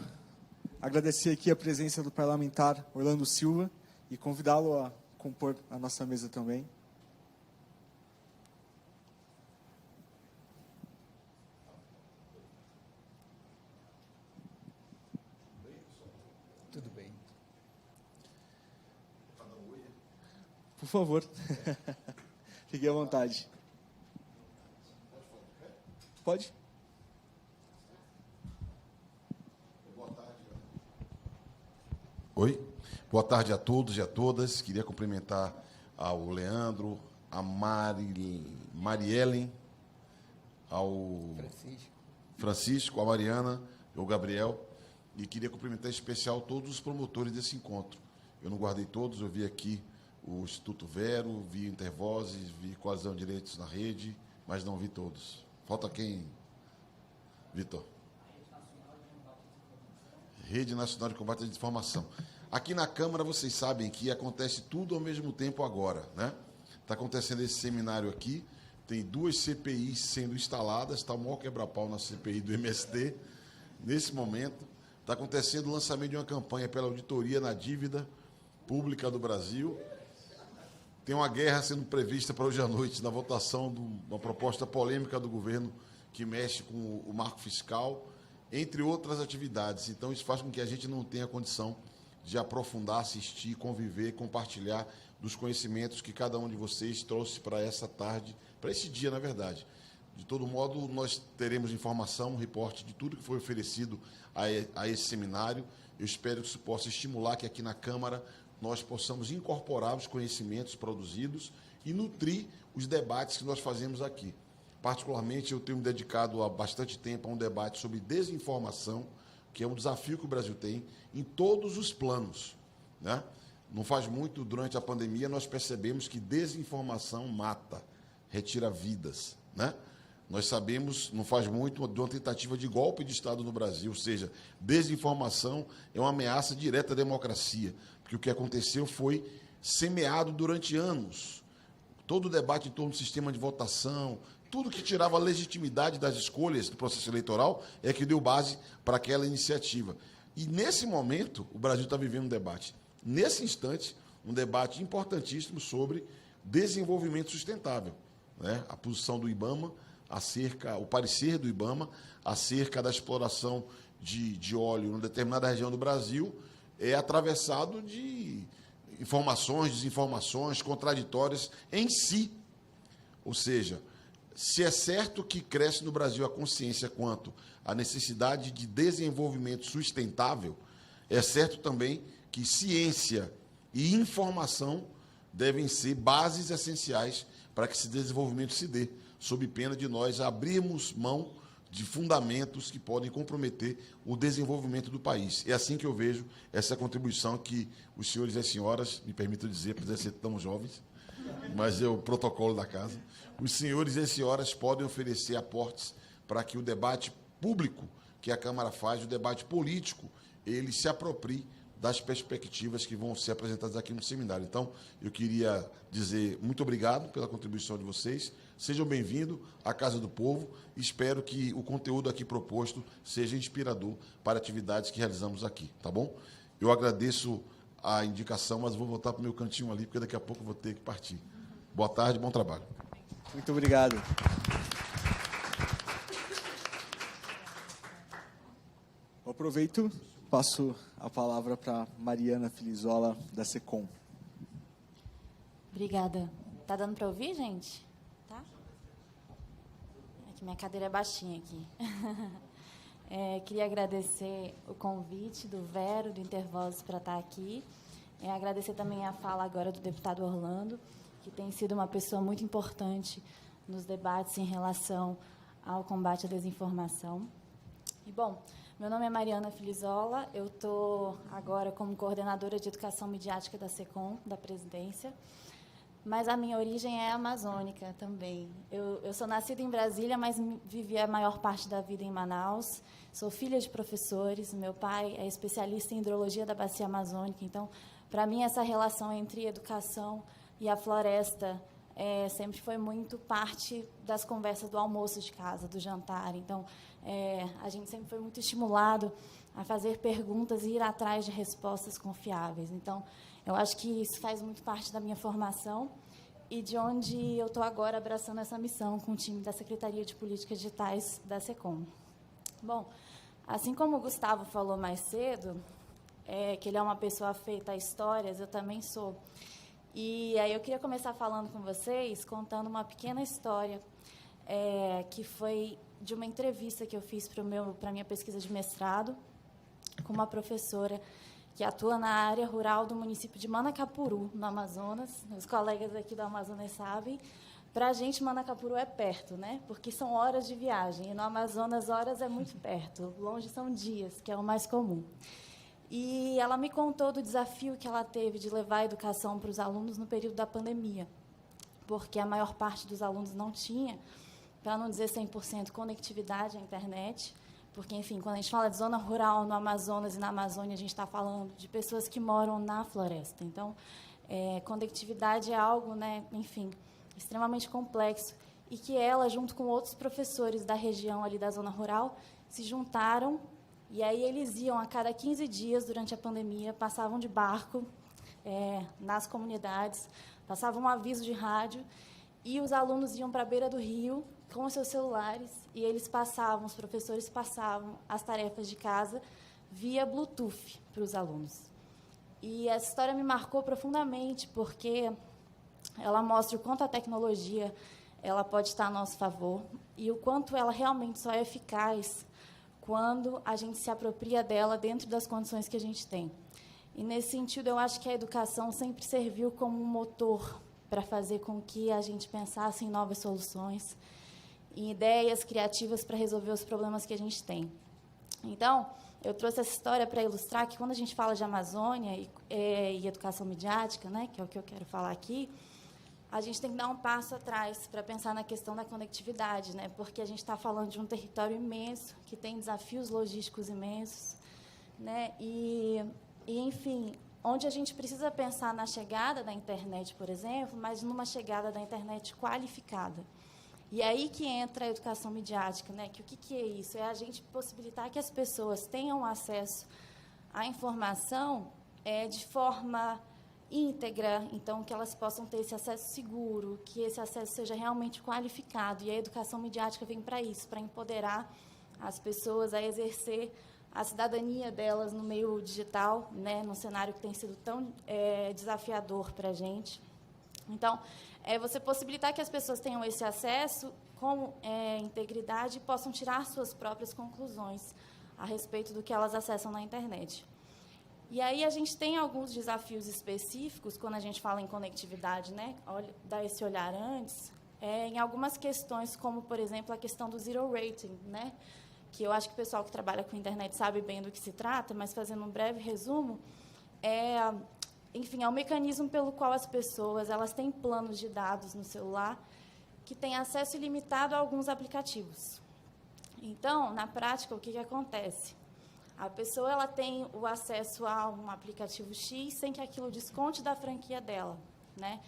agradecer aqui a presença do parlamentar Orlando Silva e convidá-lo a compor a nossa mesa também. Tudo bem. Por favor. Fique à vontade. Pode? Oi, boa tarde a todos e a todas. Queria cumprimentar ao Leandro, a Mariellen, ao Francisco, a Mariana, ao Gabriel, e queria cumprimentar em especial todos os promotores desse encontro. Eu não guardei todos, eu vi aqui o Instituto Vero, vi Intervozes, vi Coalizão de Direitos na Rede, mas não vi todos. Falta quem, Vitor? Rede Nacional de Combate à Desinformação. Aqui na Câmara, vocês sabem que acontece tudo ao mesmo tempo agora, né? Está acontecendo esse seminário aqui, tem 2 CPIs sendo instaladas, está o maior quebra-pau na CPI do MST, nesse momento. Está acontecendo o lançamento de uma campanha pela auditoria na dívida pública do Brasil. Tem uma guerra sendo prevista para hoje à noite, na votação de uma proposta polêmica do governo que mexe com o marco fiscal, entre outras atividades. Então, isso faz com que a gente não tenha condição de aprofundar, assistir, conviver, compartilhar dos conhecimentos que cada um de vocês trouxe para essa tarde, para esse dia, na verdade. De todo modo, nós teremos informação, um reporte de tudo que foi oferecido a esse seminário. Eu espero que isso possa estimular que aqui na Câmara nós possamos incorporar os conhecimentos produzidos e nutrir os debates que nós fazemos aqui. Particularmente, eu tenho me dedicado há bastante tempo a um debate sobre desinformação, que é um desafio que o Brasil tem em todos os planos, né? Não faz muito, durante a pandemia, nós percebemos que desinformação mata, retira vidas, né? Nós sabemos, não faz muito, de uma tentativa de golpe de Estado no Brasil, ou seja, desinformação é uma ameaça direta à democracia, porque o que aconteceu foi semeado durante anos. Todo o debate em torno do sistema de votação, tudo que tirava a legitimidade das escolhas do processo eleitoral é que deu base para aquela iniciativa. E, nesse momento, o Brasil está vivendo um debate. Nesse instante, um debate importantíssimo sobre desenvolvimento sustentável, né? A posição do IBAMA, o parecer do IBAMA acerca da exploração de óleo em uma determinada região do Brasil é atravessado de informações, desinformações, contraditórias em si. Ou seja, se é certo que cresce no Brasil a consciência quanto à necessidade de desenvolvimento sustentável, é certo também que ciência e informação devem ser bases essenciais para que esse desenvolvimento se dê, sob pena de nós abrirmos mão de fundamentos que podem comprometer o desenvolvimento do país. É assim que eu vejo essa contribuição que os senhores e as senhoras, me permitam dizer, apesar de ser tão jovens, mas é o protocolo da casa, os senhores e as senhoras podem oferecer aportes para que o debate público que a Câmara faz, o debate político, ele se aproprie das perspectivas que vão ser apresentadas aqui no seminário. Então, eu queria dizer muito obrigado pela contribuição de vocês. Sejam bem-vindos à Casa do Povo. Espero que o conteúdo aqui proposto seja inspirador para atividades que realizamos aqui, tá bom? Eu agradeço a indicação, mas vou voltar para o meu cantinho ali, porque daqui a pouco eu vou ter que partir. Boa tarde, bom trabalho. Muito obrigado. Eu aproveito, passo a palavra para Mariana Filizola, da SECOM. Obrigada. Tá dando para ouvir, gente? Tá? É que minha cadeira é baixinha aqui. Queria agradecer o convite do Vero, do Intervozes, para estar aqui. Agradecer também a fala agora do deputado Orlando, que tem sido uma pessoa muito importante nos debates em relação ao combate à desinformação. E, bom, meu nome é Mariana Filizola, eu estou agora como coordenadora de educação midiática da SECOM, da presidência, mas a minha origem é amazônica também. Eu sou nascida em Brasília, mas vivi a maior parte da vida em Manaus. Sou filha de professores, meu pai é especialista em hidrologia da bacia amazônica, então, para mim, essa relação entre educação e a floresta sempre foi muito parte das conversas do almoço de casa, do jantar. Então, a gente sempre foi muito estimulado a fazer perguntas e ir atrás de respostas confiáveis. Então, eu acho que isso faz muito parte da minha formação e de onde eu estou agora abraçando essa missão com o time da Secretaria de Políticas Digitais da SECOM. Bom, assim como o Gustavo falou mais cedo, que ele é uma pessoa afeita a histórias, eu também sou. E aí eu queria começar falando com vocês, contando uma pequena história, que foi de uma entrevista que eu fiz para a minha pesquisa de mestrado, com uma professora que atua na área rural do município de Manacapuru, no Amazonas. Os colegas aqui do Amazonas sabem. Para a gente, Manacapuru é perto, né? Porque são horas de viagem. E no Amazonas, horas é muito perto. Longe são dias, que é o mais comum. E ela me contou do desafio que ela teve de levar a educação para os alunos no período da pandemia, porque a maior parte dos alunos não tinha, para não dizer 100%, conectividade à internet, porque, enfim, quando a gente fala de zona rural no Amazonas e na Amazônia, a gente está falando de pessoas que moram na floresta. Então, conectividade é algo, né, enfim, extremamente complexo, e que ela, junto com outros professores da região ali da zona rural, se juntaram. E aí eles iam, a cada 15 dias, durante a pandemia, passavam de barco nas comunidades, passavam um aviso de rádio, e os alunos iam para a beira do rio com os seus celulares, e eles passavam, os professores passavam as tarefas de casa via Bluetooth para os alunos. E essa história me marcou profundamente, porque ela mostra o quanto a tecnologia ela pode estar a nosso favor e o quanto ela realmente só é eficaz quando a gente se apropria dela dentro das condições que a gente tem. E, nesse sentido, eu acho que a educação sempre serviu como um motor para fazer com que a gente pensasse em novas soluções, em ideias criativas para resolver os problemas que a gente tem. Então, eu trouxe essa história para ilustrar que, quando a gente fala de Amazônia e educação midiática, né, que é o que eu quero falar aqui, a gente tem que dar um passo atrás para pensar na questão da conectividade, né? Porque a gente está falando de um território imenso, que tem desafios logísticos imensos, né? Enfim, onde a gente precisa pensar na chegada da internet, por exemplo, mas numa chegada da internet qualificada. E aí que entra a educação midiática, né? Que o que é isso? É a gente possibilitar que as pessoas tenham acesso à informação de forma íntegra, então que elas possam ter esse acesso seguro, que esse acesso seja realmente qualificado. E a educação midiática vem para isso, para empoderar as pessoas a exercer a cidadania delas no meio digital, né, num cenário que tem sido tão desafiador para a gente. Então, você possibilitar que as pessoas tenham esse acesso com integridade e possam tirar suas próprias conclusões a respeito do que elas acessam na internet. E aí a gente tem alguns desafios específicos quando a gente fala em conectividade, né? Dar esse olhar antes, em algumas questões, como, por exemplo, a questão do zero rating, né? Que eu acho que o pessoal que trabalha com internet sabe bem do que se trata, mas, fazendo um breve resumo, enfim, é um mecanismo pelo qual as pessoas elas têm planos de dados no celular que têm acesso ilimitado a alguns aplicativos. Então, na prática, o que acontece? A pessoa ela tem o acesso a um aplicativo X sem que aquilo desconte da franquia dela, né?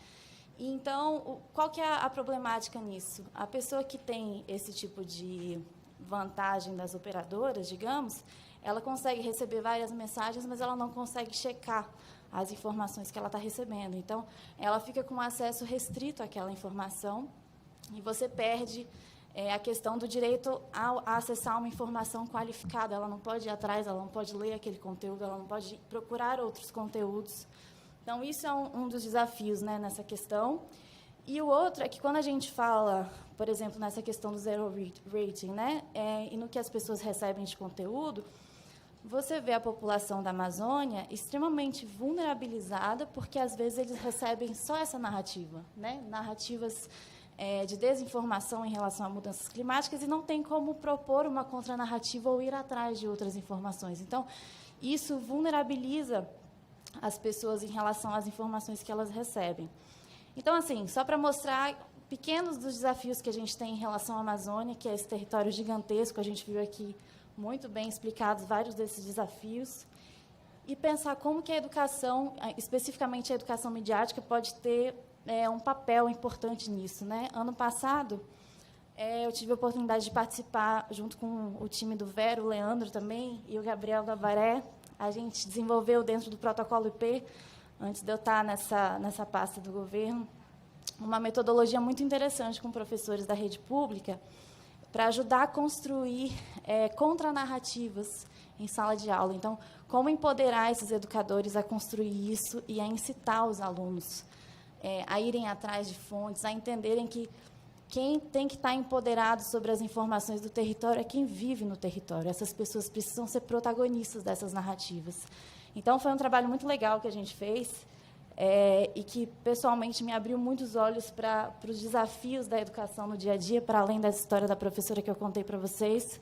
Então, qual que é a problemática nisso? A pessoa que tem esse tipo de vantagem das operadoras, digamos, ela consegue receber várias mensagens, mas ela não consegue checar as informações que ela está recebendo. Então, ela fica com acesso restrito àquela informação e você perde a questão do direito a acessar uma informação qualificada. Ela não pode ir atrás, ela não pode ler aquele conteúdo, ela não pode procurar outros conteúdos. Então, isso é um dos desafios, né, nessa questão. E o outro é que, quando a gente fala, por exemplo, nessa questão do zero rating, né, e no que as pessoas recebem de conteúdo, você vê a população da Amazônia extremamente vulnerabilizada, porque, às vezes, eles recebem só essa narrativa, né, narrativas de desinformação em relação a mudanças climáticas, e não tem como propor uma contranarrativa ou ir atrás de outras informações. Então, isso vulnerabiliza as pessoas em relação às informações que elas recebem. Então, assim, só para mostrar pequenos dos desafios que a gente tem em relação à Amazônia, que é esse território gigantesco, a gente viu aqui muito bem explicados vários desses desafios, e pensar como que a educação, especificamente a educação midiática, pode ter um papel importante nisso, né? Ano passado, eu tive a oportunidade de participar, junto com o time do Vero, o Leandro também, e o Gabriel Gabaré. A gente desenvolveu, dentro do protocolo IP, antes de eu estar nessa pasta do governo, uma metodologia muito interessante com professores da rede pública para ajudar a construir contranarrativas em sala de aula. Então, como empoderar esses educadores a construir isso e a incitar os alunos a irem atrás de fontes, a entenderem que quem tem que estar empoderado sobre as informações do território é quem vive no território. Essas pessoas precisam ser protagonistas dessas narrativas. Então, foi um trabalho muito legal que a gente fez e que, pessoalmente, me abriu muitos olhos para os desafios da educação no dia a dia, para além dessa história da professora que eu contei para vocês,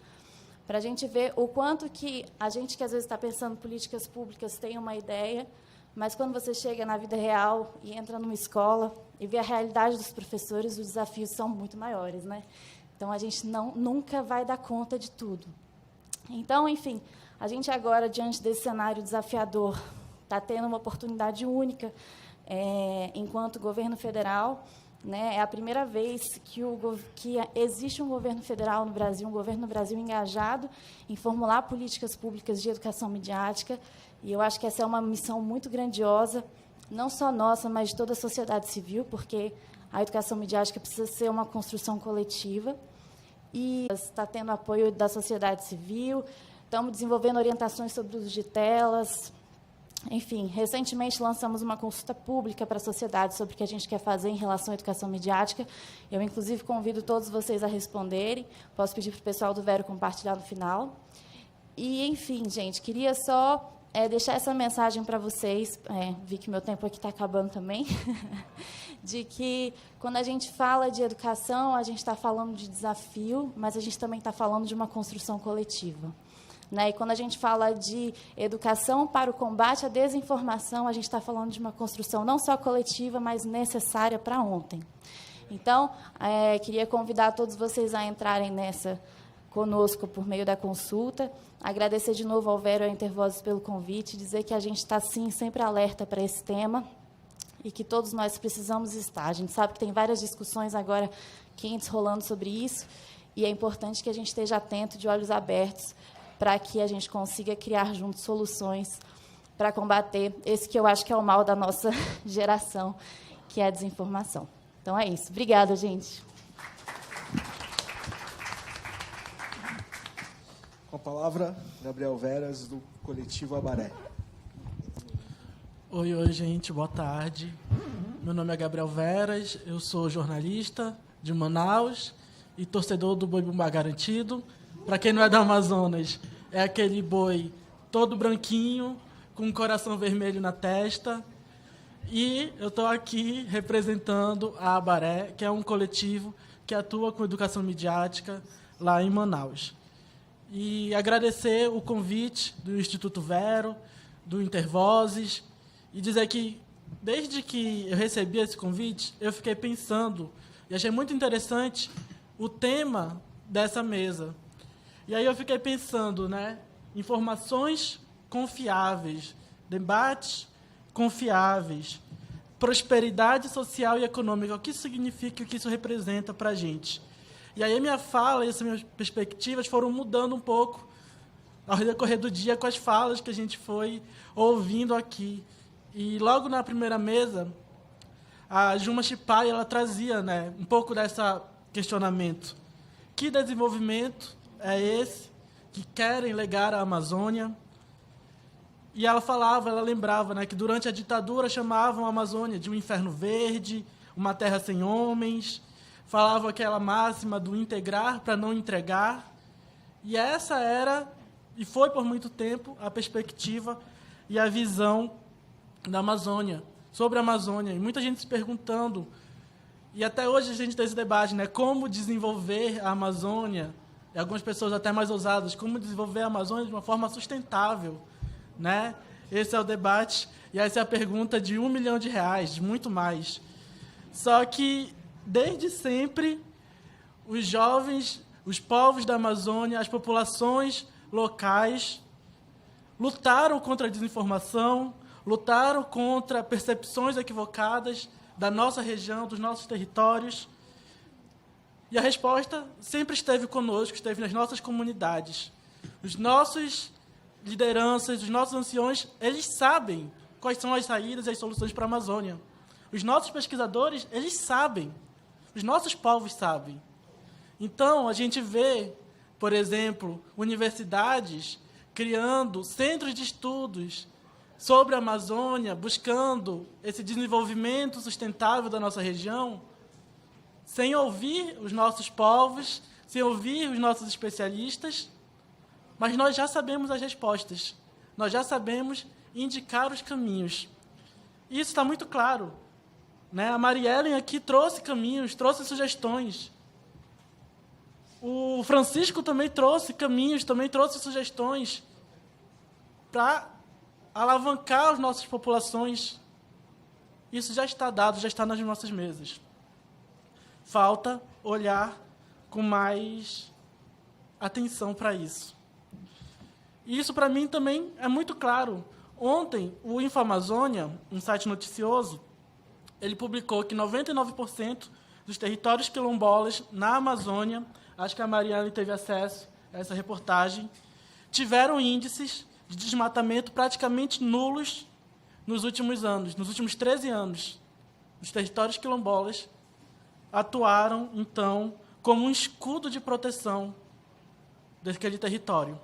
para a gente ver o quanto que a gente, que às vezes está pensando em políticas públicas, tem uma ideia, mas quando você chega na vida real e entra numa escola e vê a realidade dos professores, os desafios são muito maiores, né? Então, a gente nunca vai dar conta de tudo. Então, enfim, a gente agora, diante desse cenário desafiador, está tendo uma oportunidade única enquanto governo federal, né? É a primeira vez que existe um governo federal no Brasil, um governo no Brasil engajado em formular políticas públicas de educação midiática, e eu acho que essa é uma missão muito grandiosa, não só nossa, mas de toda a sociedade civil, porque a educação midiática precisa ser uma construção coletiva, e está tendo apoio da sociedade civil, estamos desenvolvendo orientações sobre o uso de telas. Enfim, recentemente lançamos uma consulta pública para a sociedade sobre o que a gente quer fazer em relação à educação midiática. Eu, inclusive, convido todos vocês a responderem. Posso pedir para o pessoal do Vero compartilhar no final. E, enfim, gente, queria só deixar essa mensagem para vocês, vi que meu tempo aqui está acabando também, de que, quando a gente fala de educação, a gente está falando de desafio, mas a gente também está falando de uma construção coletiva. né? E quando a gente fala de educação para o combate à desinformação, a gente está falando de uma construção não só coletiva, mas necessária para ontem. Então, queria convidar todos vocês a entrarem nessa conosco por meio da consulta. Agradecer de novo ao Vero e ao Intervozes pelo convite, dizer que a gente está, sim, sempre alerta para esse tema e que todos nós precisamos estar. A gente sabe que tem várias discussões agora quentes rolando sobre isso e é importante que a gente esteja atento, de olhos abertos, para que a gente consiga criar juntos soluções para combater esse que eu acho que é o mal da nossa geração, que é a desinformação. Então, é isso. Obrigada, gente. Com a palavra, Gabriel Veras, do Coletivo Abaré. Oi, gente, boa tarde. Meu nome é Gabriel Veras, eu sou jornalista de Manaus e torcedor do Boi Bumbá Garantido. Para quem não é da Amazonas, é aquele boi todo branquinho, com um coração vermelho na testa. E eu estou aqui representando a Abaré, que é um coletivo que atua com educação midiática lá em Manaus. E agradecer o convite do Instituto Vero, do Intervozes, e dizer que, desde que eu recebi esse convite, eu fiquei pensando, e achei muito interessante, o tema dessa mesa. E aí eu fiquei pensando, né, informações confiáveis, debates confiáveis, prosperidade social e econômica, o que isso significa e o que isso representa para a gente. E aí a minha fala e as minhas perspectivas foram mudando um pouco ao decorrer do dia com as falas que a gente foi ouvindo aqui. E logo na primeira mesa, a Juma Chipai, ela trazia, né, um pouco desse questionamento. Que desenvolvimento é esse que querem legar à Amazônia? E ela falava, ela lembrava, né, que durante a ditadura chamavam a Amazônia de um inferno verde, uma terra sem homens, falava aquela máxima do integrar para não entregar. E essa era, e foi por muito tempo, a perspectiva e a visão da Amazônia, sobre a Amazônia. E muita gente se perguntando, e até hoje a gente tem esse debate, né, como desenvolver a Amazônia, e algumas pessoas até mais ousadas, como desenvolver a Amazônia de uma forma sustentável, né? Esse é o debate, e essa é a pergunta de R$1 milhão, de muito mais. Só que, desde sempre, os jovens, os povos da Amazônia, as populações locais, lutaram contra a desinformação, lutaram contra percepções equivocadas da nossa região, dos nossos territórios. E a resposta sempre esteve conosco, esteve nas nossas comunidades. Os nossos lideranças, os nossos anciões, eles sabem quais são as saídas e as soluções para a Amazônia. Os nossos pesquisadores, eles sabem. Os nossos povos sabem. Então, a gente vê, por exemplo, universidades criando centros de estudos sobre a Amazônia, buscando esse desenvolvimento sustentável da nossa região, sem ouvir os nossos povos, sem ouvir os nossos especialistas, mas nós já sabemos as respostas, nós já sabemos indicar os caminhos. E isso está muito claro, né? A Mariellen aqui trouxe caminhos, trouxe sugestões. O Francisco também trouxe caminhos, também trouxe sugestões para alavancar as nossas populações. Isso já está dado, já está nas nossas mesas. Falta olhar com mais atenção para isso. E isso, para mim, também é muito claro. Ontem, o InfoAmazônia, um site noticioso, ele publicou que 99% dos territórios quilombolas na Amazônia, acho que a Marielle teve acesso a essa reportagem, tiveram índices de desmatamento praticamente nulos nos últimos anos, nos últimos 13 anos. Os territórios quilombolas atuaram, então, como um escudo de proteção daquele território.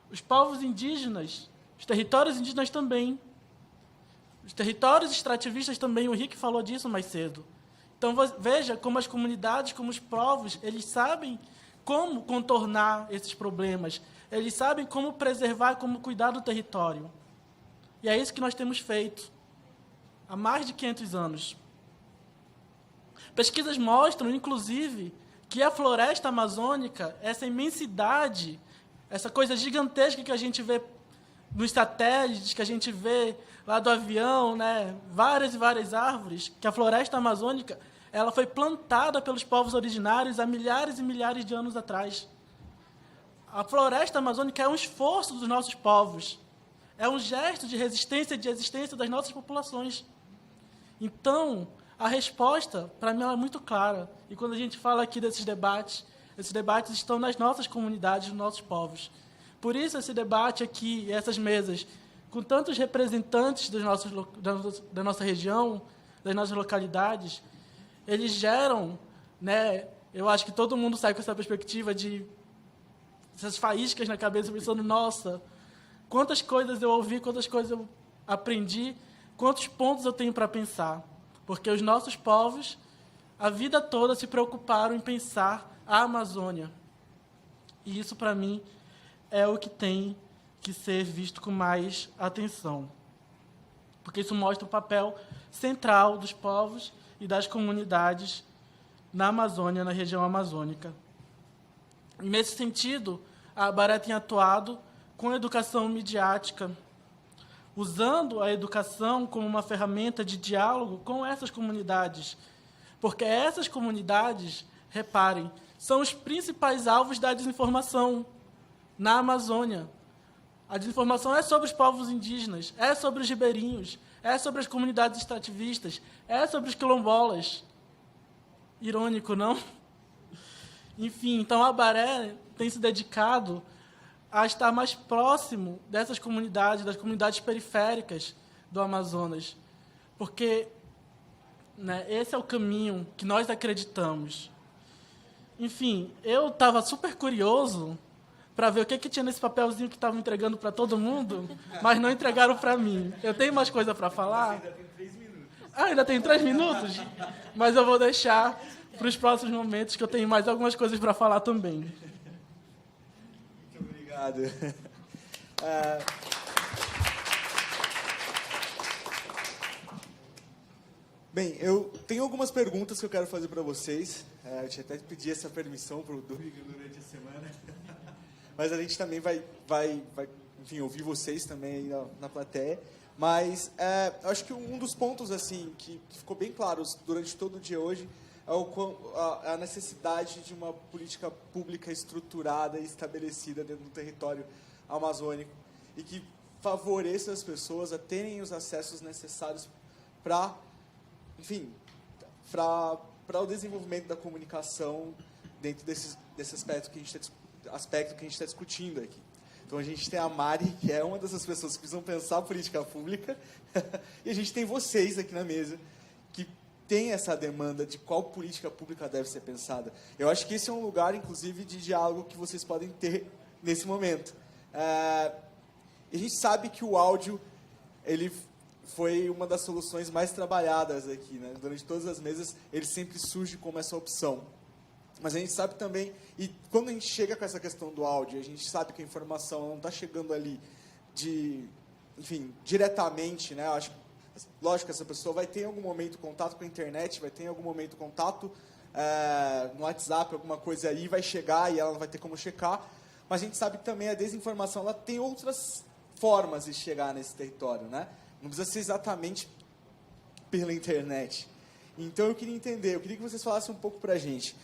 Os povos indígenas, os territórios indígenas também, os territórios extrativistas também, o Rick falou disso mais cedo. Então, veja como as comunidades, como os povos, eles sabem como contornar esses problemas, eles sabem como preservar, como cuidar do território. E é isso que nós temos feito há mais de 500 anos. Pesquisas mostram, inclusive, que a floresta amazônica, essa imensidade, essa coisa gigantesca que a gente vê nos satélites, que a gente vê lá do avião, né? Várias e várias árvores, que a floresta amazônica ela foi plantada pelos povos originários há milhares e milhares de anos atrás. A floresta amazônica é um esforço dos nossos povos, é um gesto de resistência e de existência das nossas populações. Então, a resposta, para mim, ela é muito clara. E quando a gente fala aqui desses debates, esses debates estão nas nossas comunidades, nos nossos povos. Por isso, esse debate aqui, essas mesas, com tantos representantes da nossa região, das nossas localidades, eles geram, né, eu acho que todo mundo sai com essa perspectiva de essas faíscas na cabeça, pensando, nossa, quantas coisas eu ouvi, quantas coisas eu aprendi, quantos pontos eu tenho para pensar. Porque os nossos povos, a vida toda, se preocuparam em pensar a Amazônia. E isso, para mim, é o que tem que ser visto com mais atenção. Porque isso mostra o papel central dos povos e das comunidades na Amazônia, na região amazônica. E, nesse sentido, a Abaré tem atuado com a educação midiática, usando a educação como uma ferramenta de diálogo com essas comunidades. Porque essas comunidades, reparem, são os principais alvos da desinformação na Amazônia. A desinformação é sobre os povos indígenas, é sobre os ribeirinhos, é sobre as comunidades extrativistas, é sobre os quilombolas. Irônico, não? Enfim, então a Abaré tem se dedicado a estar mais próximo dessas comunidades, das comunidades periféricas do Amazonas. Porque, né, esse é o caminho que nós acreditamos. Enfim, eu estava super curioso para ver o que tinha nesse papelzinho que estavam entregando para todo mundo, mas não entregaram para mim. Eu tenho mais coisa para falar? Ainda tem 3 minutos. Ah, ainda tem 3 minutos? Mas eu vou deixar para os próximos momentos, que eu tenho mais algumas coisas para falar também. Muito obrigado. Bem, eu tenho algumas perguntas que eu quero fazer para vocês. Eu tinha até pedi essa permissão para o Durigan durante a semana. Mas a gente também vai enfim, ouvir vocês também aí na plateia. Mas acho que um dos pontos assim que ficou bem claro durante todo o dia hoje é a necessidade de uma política pública estruturada e estabelecida dentro do território amazônico e que favoreça as pessoas a terem os acessos necessários para, enfim, para o desenvolvimento da comunicação dentro desse aspecto que a gente está discutindo aqui. Então, a gente tem a Mari, que é uma dessas pessoas que precisam pensar a política pública, e a gente tem vocês aqui na mesa, que tem essa demanda de qual política pública deve ser pensada. Eu acho que esse é um lugar, inclusive, de diálogo que vocês podem ter nesse momento. E a gente sabe que o áudio ele foi uma das soluções mais trabalhadas aqui, né? Durante todas as mesas, ele sempre surge como essa opção. Mas a gente sabe também, e quando a gente chega com essa questão do áudio, a gente sabe que a informação não está chegando ali diretamente, né? Acho, lógico que essa pessoa vai ter em algum momento contato com a internet, vai ter em algum momento contato no WhatsApp, alguma coisa aí, vai chegar e ela não vai ter como checar. Mas a gente sabe que também a desinformação ela tem outras formas de chegar nesse território, né? Não precisa ser exatamente pela internet. Então eu queria entender, eu queria que vocês falassem um pouco para a gente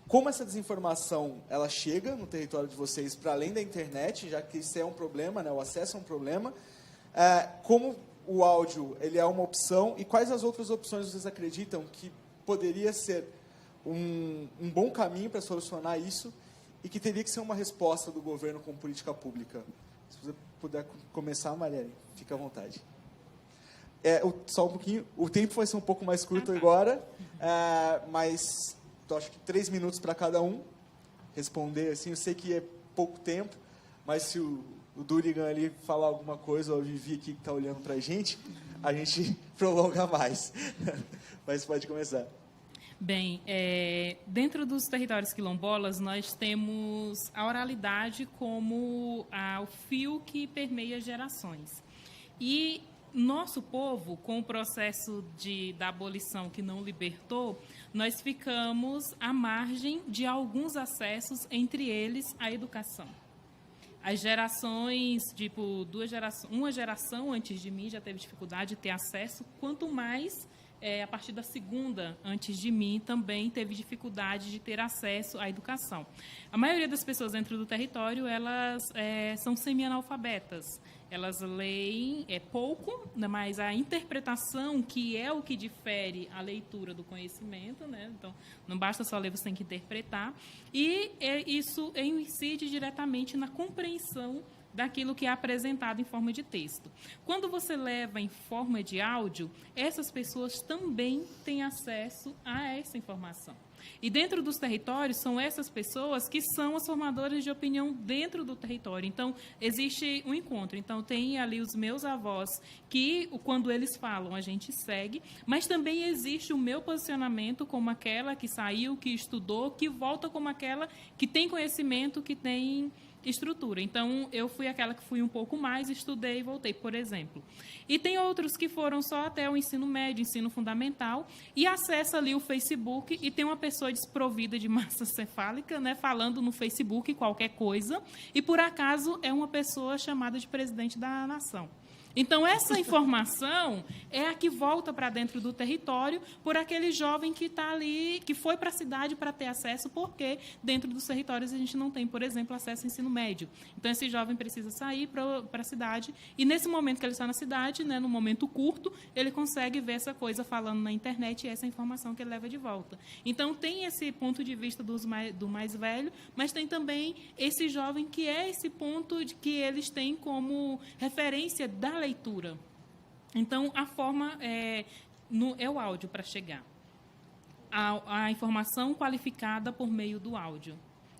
como essa desinformação ela chega no território de vocês para além da internet, já que isso é um problema, né? O acesso é um problema. Como o áudio ele é uma opção e quais as outras opções vocês acreditam que poderia ser um bom caminho para solucionar isso e que teria que ser uma resposta do governo com política pública? Se você puder começar, Marielle, fica à vontade. Só um pouquinho, o tempo vai ser um pouco mais curto agora, mas acho que 3 minutos para cada um responder. Assim, eu sei que é pouco tempo, mas se o Durigan ali falar alguma coisa, ou a Vivi aqui que está olhando para a gente prolonga mais. Mas pode começar. Bem, dentro dos territórios quilombolas, nós temos a oralidade como o fio que permeia gerações. E nosso povo, com o processo da abolição que não libertou, nós ficamos à margem de alguns acessos, entre eles a educação. As gerações, tipo, uma geração antes de mim já teve dificuldade de ter acesso, quanto mais a partir da segunda, antes de mim, também teve dificuldade de ter acesso à educação. A maioria das pessoas dentro do território, elas são semi-analfabetas. Elas leem pouco, né, mas a interpretação, que é o que difere a leitura do conhecimento, né? Então, não basta só ler, você tem que interpretar. E isso incide diretamente na compreensão daquilo que é apresentado em forma de texto. Quando você leva em forma de áudio, essas pessoas também têm acesso a essa informação. E dentro dos territórios, são essas pessoas que são as formadoras de opinião dentro do território. Então, existe um encontro. Então, tem ali os meus avós que, quando eles falam, a gente segue, mas também existe o meu posicionamento como aquela que saiu, que estudou, que volta como aquela que tem conhecimento, que tem estrutura. Então, eu fui aquela que fui um pouco mais, estudei e voltei, por exemplo. E tem outros que foram só até o ensino médio, ensino fundamental, e acessa ali o Facebook e tem uma pessoa desprovida de massa cefálica, né, falando no Facebook qualquer coisa, e por acaso é uma pessoa chamada de presidente da nação. Então, essa informação é a que volta para dentro do território por aquele jovem que está ali, que foi para a cidade para ter acesso, porque dentro dos territórios a gente não tem, por exemplo, acesso ao ensino médio. Então, esse jovem precisa sair para a cidade e, nesse momento que ele está na cidade, né, no momento curto, ele consegue ver essa coisa falando na internet e essa informação que ele leva de volta. Então, tem esse ponto de vista do mais velho, mas tem também esse jovem que é esse ponto de que eles têm como referência da leitura. Então, a forma é o áudio para chegar. A informação qualificada por meio do áudio.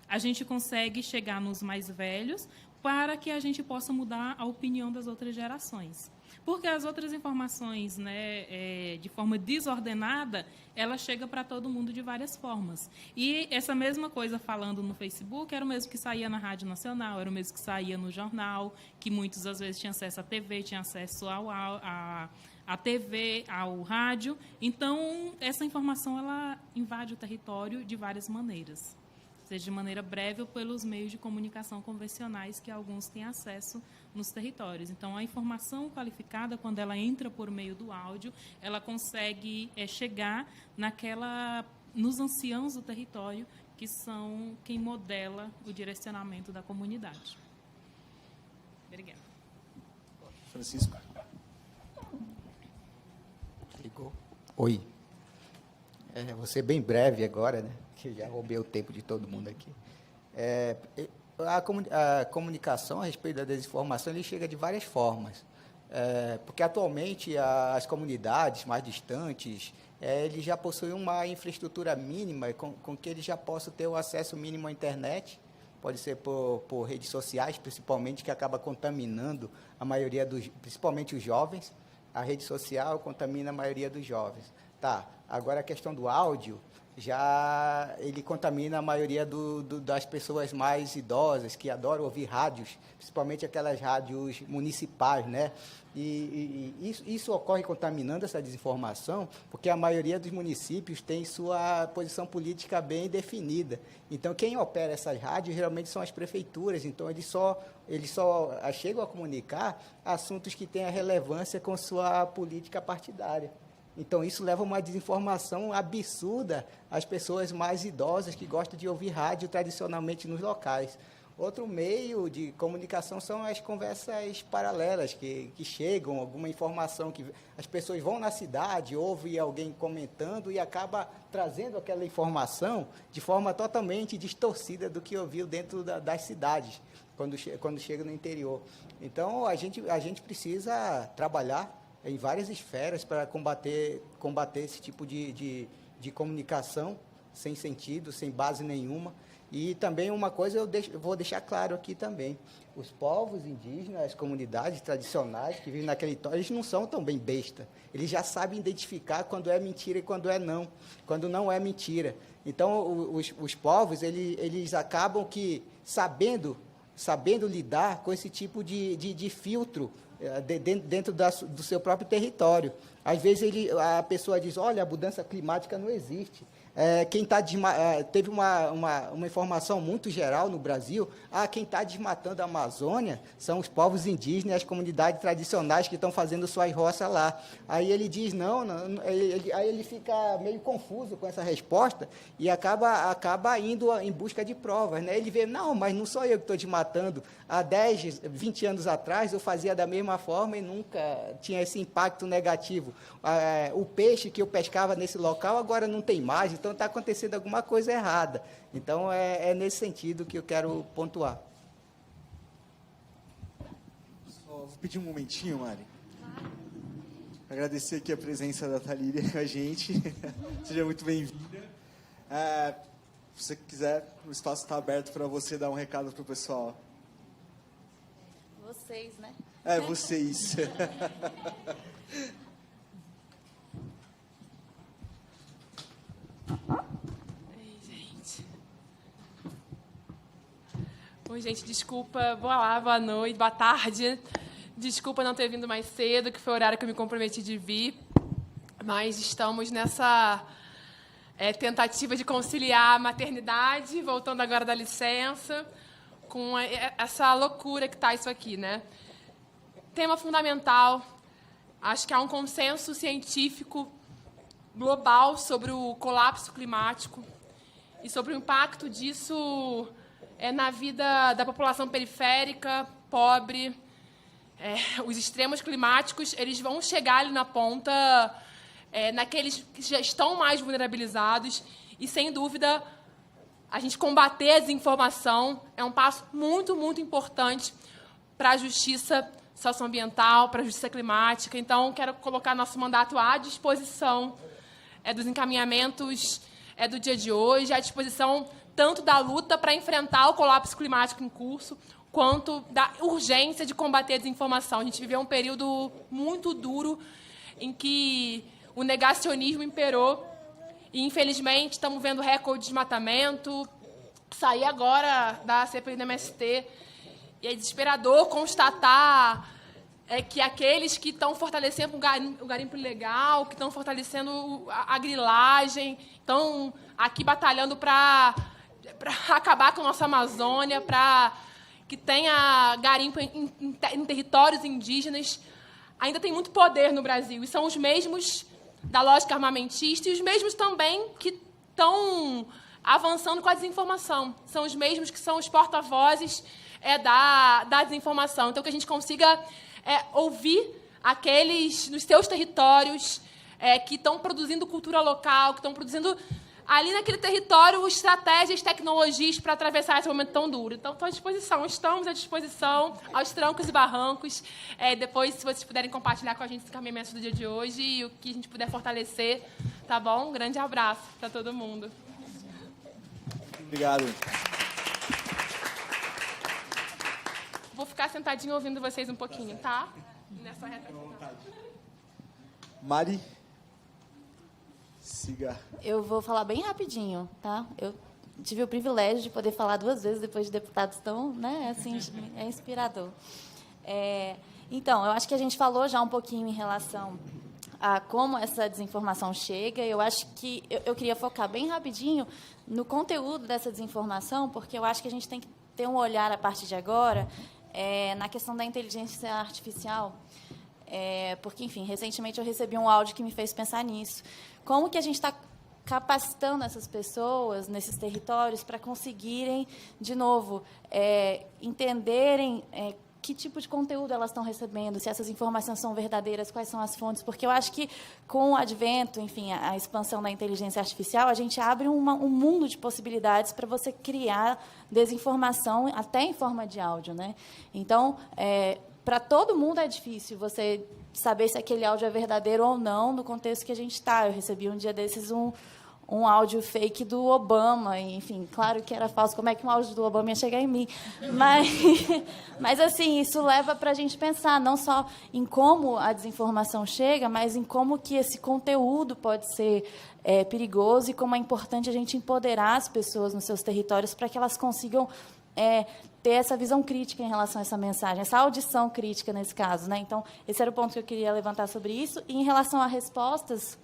A gente consegue chegar nos mais velhos para que a gente possa mudar a opinião das outras gerações. Porque as outras informações, né, de forma desordenada, ela chega para todo mundo de várias formas. E essa mesma coisa falando no Facebook era o mesmo que saía na Rádio Nacional, era o mesmo que saía no jornal, que muitas às vezes tinham acesso à TV, tinham acesso à TV, ao rádio. Então, essa informação ela invade o território de várias maneiras. Seja de maneira breve ou pelos meios de comunicação convencionais que alguns têm acesso nos territórios. Então, a informação qualificada, quando ela entra por meio do áudio, ela consegue chegar nos anciãos do território, que são quem modela o direcionamento da comunidade. Obrigada. Francisco. Ligou? Oi. Vou ser bem breve agora, né? Que já roubei o tempo de todo mundo aqui. A comunicação a respeito da desinformação ele chega de várias formas. Porque atualmente as comunidades mais distantes eles já possuem uma infraestrutura mínima com que eles já possam ter o acesso mínimo à internet. Pode ser por redes sociais, principalmente, que acaba contaminando a maioria principalmente os jovens. A rede social contamina a maioria dos jovens. Tá, agora a questão do áudio, já ele contamina a maioria das pessoas mais idosas, que adoram ouvir rádios, principalmente aquelas rádios municipais, né? E isso ocorre contaminando essa desinformação, porque a maioria dos municípios tem sua posição política bem definida. Então, quem opera essas rádios geralmente são as prefeituras, então eles só chegam a comunicar assuntos que têm a relevância com sua política partidária. Então, isso leva a uma desinformação absurda às pessoas mais idosas que gostam de ouvir rádio tradicionalmente nos locais. Outro meio de comunicação são as conversas paralelas, que chegam, alguma informação que as pessoas vão na cidade, ouvem alguém comentando e acaba trazendo aquela informação de forma totalmente distorcida do que ouviu dentro das cidades, quando chega no interior. Então, a gente precisa trabalhar em várias esferas para combater esse tipo de comunicação sem sentido, sem base nenhuma. E também uma coisa eu vou deixar claro aqui também. Os povos indígenas, as comunidades tradicionais que vivem naquele território, eles não são tão bem besta. Eles já sabem identificar quando é mentira e quando não é mentira. Então, os povos, eles acabam que sabendo lidar com esse tipo de filtro dentro do seu próprio território. Às vezes a pessoa diz, olha, a mudança climática não existe. Teve uma informação muito geral no Brasil, quem está desmatando a Amazônia são os povos indígenas e as comunidades tradicionais que estão fazendo suas roças lá. Aí ele diz, aí ele fica meio confuso com essa resposta e acaba indo em busca de provas, né? Ele vê, não, mas não sou eu que estou desmatando. Há 10, 20 anos atrás eu fazia da mesma forma e nunca tinha esse impacto negativo. O peixe que eu pescava nesse local agora não tem mais, então está acontecendo alguma coisa errada. Então, é nesse sentido que eu quero pontuar. Vou pedir um momentinho, Mari. Agradecer aqui a presença da Thalíria com a gente. Seja muito bem-vinda. Se você quiser, o espaço está aberto para você dar um recado para o pessoal. Vocês, né? Vocês. Oi, gente, desculpa. Boa noite, boa tarde. Desculpa não ter vindo mais cedo, que foi o horário que eu me comprometi de vir. Mas estamos nessa tentativa de conciliar a maternidade, voltando agora da licença, com essa loucura que está isso aqui, né? Tema fundamental. Acho que há um consenso científico global sobre o colapso climático e sobre o impacto disso na vida da população periférica, pobre. Os extremos climáticos, eles vão chegar ali na ponta, naqueles que já estão mais vulnerabilizados, e, sem dúvida, a gente combater a desinformação é um passo muito, muito importante para a justiça socioambiental, para a justiça climática. Então, quero colocar nosso mandato à disposição dos encaminhamentos do dia de hoje, à disposição tanto da luta para enfrentar o colapso climático em curso, quanto da urgência de combater a desinformação. A gente viveu um período muito duro em que o negacionismo imperou e, infelizmente, estamos vendo recorde de desmatamento. Saí agora da CPI do MST e é desesperador constatar que aqueles que estão fortalecendo o garimpo ilegal, que estão fortalecendo a grilagem, estão aqui batalhando para acabar com a nossa Amazônia, para que tenha garimpo em territórios indígenas, ainda tem muito poder no Brasil. E são os mesmos da lógica armamentista e os mesmos também que estão avançando com a desinformação. São os mesmos que são os porta-vozes da desinformação. Então, que a gente consiga ouvir aqueles nos seus territórios que estão produzindo cultura local, que estão produzindo ali naquele território estratégias, tecnologias para atravessar esse momento tão duro. Então, estou à disposição, estamos à disposição, aos trancos e barrancos. Depois, se vocês puderem compartilhar com a gente os encaminhamentos do dia de hoje e o que a gente puder fortalecer, tá bom? Um grande abraço para todo mundo. Obrigado. Vou ficar sentadinho ouvindo vocês um pouquinho, tá? Nessa reta final. Mari, siga. Eu vou falar bem rapidinho, tá? Eu tive o privilégio de poder falar 2 vezes depois de deputados tão, né, assim, é inspirador. Então, eu acho que a gente falou já um pouquinho em relação a como essa desinformação chega. Eu acho que eu queria focar bem rapidinho no conteúdo dessa desinformação, porque eu acho que a gente tem que ter um olhar, a partir de agora, na questão da inteligência artificial, porque, enfim, recentemente eu recebi um áudio que me fez pensar nisso. Como que a gente está capacitando essas pessoas nesses territórios para conseguirem, de novo, entenderem que tipo de conteúdo elas estão recebendo, se essas informações são verdadeiras, quais são as fontes, porque eu acho que, com o advento, enfim, a expansão da inteligência artificial, a gente abre um mundo de possibilidades para você criar desinformação, até em forma de áudio, né? Então, para todo mundo é difícil você saber se aquele áudio é verdadeiro ou não no contexto que a gente está. Eu recebi um dia desses um áudio fake do Obama, e, enfim, claro que era falso. Como é que um áudio do Obama ia chegar em mim? Mas assim, isso leva para a gente pensar não só em como a desinformação chega, mas em como que esse conteúdo pode ser perigoso e como é importante a gente empoderar as pessoas nos seus territórios para que elas consigam ter essa visão crítica em relação a essa mensagem, essa audição crítica nesse caso, né? Então, esse era o ponto que eu queria levantar sobre isso. E, em relação a respostas,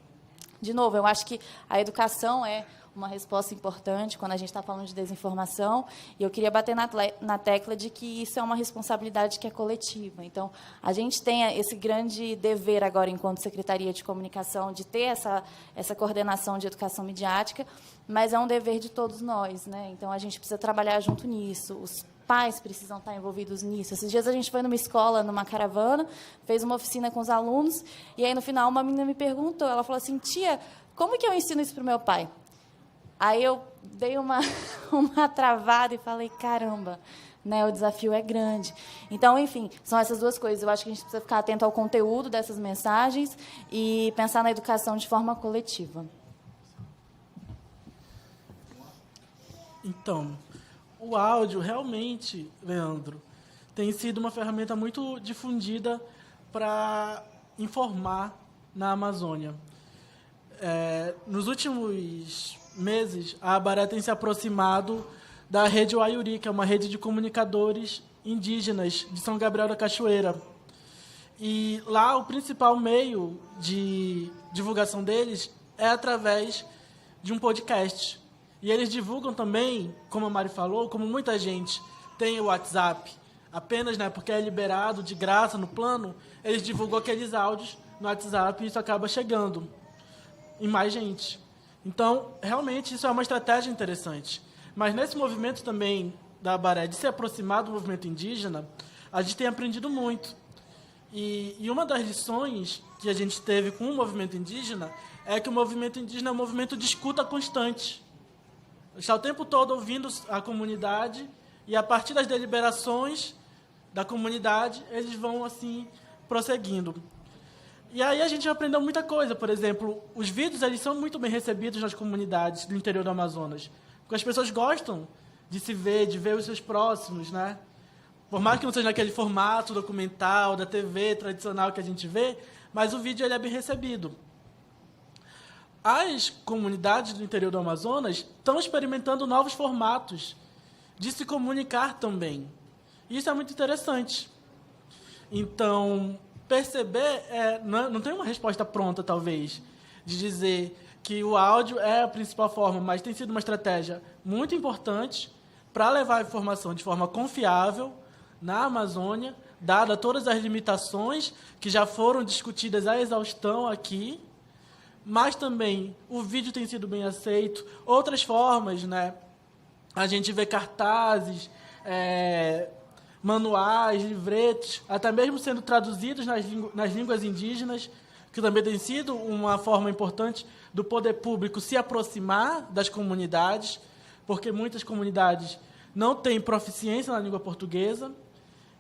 de novo, eu acho que a educação é uma resposta importante quando a gente está falando de desinformação, e eu queria bater na tecla de que isso é uma responsabilidade que é coletiva. Então, a gente tem esse grande dever agora, enquanto Secretaria de Comunicação, de ter essa coordenação de educação midiática, mas é um dever de todos nós, né? Então, a gente precisa trabalhar junto nisso. Os pais precisam estar envolvidos nisso. Esses dias a gente foi numa escola, numa caravana, fez uma oficina com os alunos, e aí, no final, uma menina me perguntou, ela falou assim, tia, como que eu ensino isso para o meu pai? Aí eu dei uma travada e falei, caramba, né, o desafio é grande. Então, enfim, são essas duas coisas. Eu acho que a gente precisa ficar atento ao conteúdo dessas mensagens e pensar na educação de forma coletiva. Então, o áudio realmente, Leandro, tem sido uma ferramenta muito difundida para informar na Amazônia. Nos últimos meses, a Abaré tem se aproximado da Rede Wayuri, que é uma rede de comunicadores indígenas de São Gabriel da Cachoeira. E lá o principal meio de divulgação deles é através de um podcast. E eles divulgam também, como a Mari falou, como muita gente tem o WhatsApp, apenas, né, porque é liberado de graça no plano, eles divulgam aqueles áudios no WhatsApp e isso acaba chegando em mais gente. Então, realmente, isso é uma estratégia interessante. Mas nesse movimento também da Abaré, de se aproximar do movimento indígena, a gente tem aprendido muito. E uma das lições que a gente teve com o movimento indígena é que o movimento indígena é um movimento de escuta constante. Está o tempo todo ouvindo a comunidade e, a partir das deliberações da comunidade, eles vão, assim, prosseguindo. E aí a gente aprendeu muita coisa. Por exemplo, os vídeos eles são muito bem recebidos nas comunidades do interior do Amazonas, porque as pessoas gostam de se ver, de ver os seus próximos, né? Por mais que não seja naquele formato documental, da TV tradicional que a gente vê, mas o vídeo ele é bem recebido. As comunidades do interior do Amazonas estão experimentando novos formatos de se comunicar também. Isso é muito interessante. Então, perceber, não tem uma resposta pronta, talvez, de dizer que o áudio é a principal forma, mas tem sido uma estratégia muito importante para levar a informação de forma confiável na Amazônia, dada todas as limitações que já foram discutidas à exaustão aqui, mas também o vídeo tem sido bem aceito. Outras formas, né? A gente vê cartazes, manuais, livretos, até mesmo sendo traduzidos nas línguas indígenas, que também tem sido uma forma importante do poder público se aproximar das comunidades, porque muitas comunidades não têm proficiência na língua portuguesa.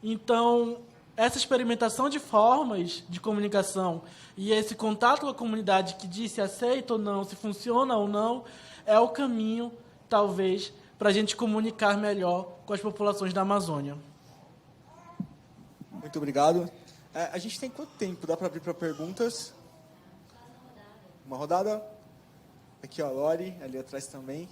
Então, essa experimentação de formas de comunicação e esse contato com a comunidade que diz se aceita ou não, se funciona ou não, é o caminho, talvez, para a gente comunicar melhor com as populações da Amazônia. Muito obrigado. A gente tem quanto tempo? Dá para abrir para perguntas? Uma rodada? Aqui, ó, a Lori, ali atrás também.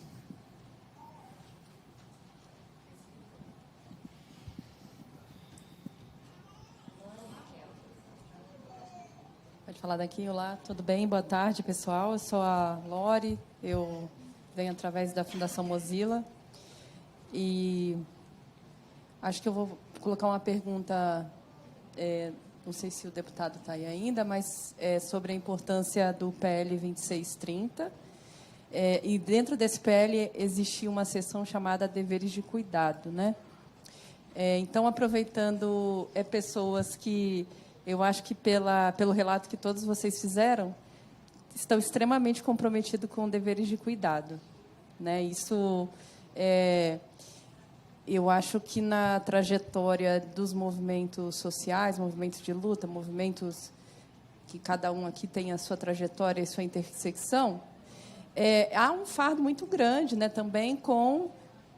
Pode falar daqui. Olá, tudo bem? Boa tarde, pessoal. Eu sou a Lori, eu venho através da Fundação Mozilla e acho que eu vou colocar uma pergunta, não sei se o deputado está aí ainda, mas sobre a importância do PL 2630. E dentro desse PL existia uma seção chamada Deveres de Cuidado, né? Então, aproveitando pessoas que eu acho que pelo relato que todos vocês fizeram, estão extremamente comprometidos com deveres de cuidado, né? Isso eu acho que na trajetória dos movimentos sociais, movimentos de luta, movimentos que cada um aqui tem a sua trajetória e sua intersecção, há um fardo muito grande, né, também com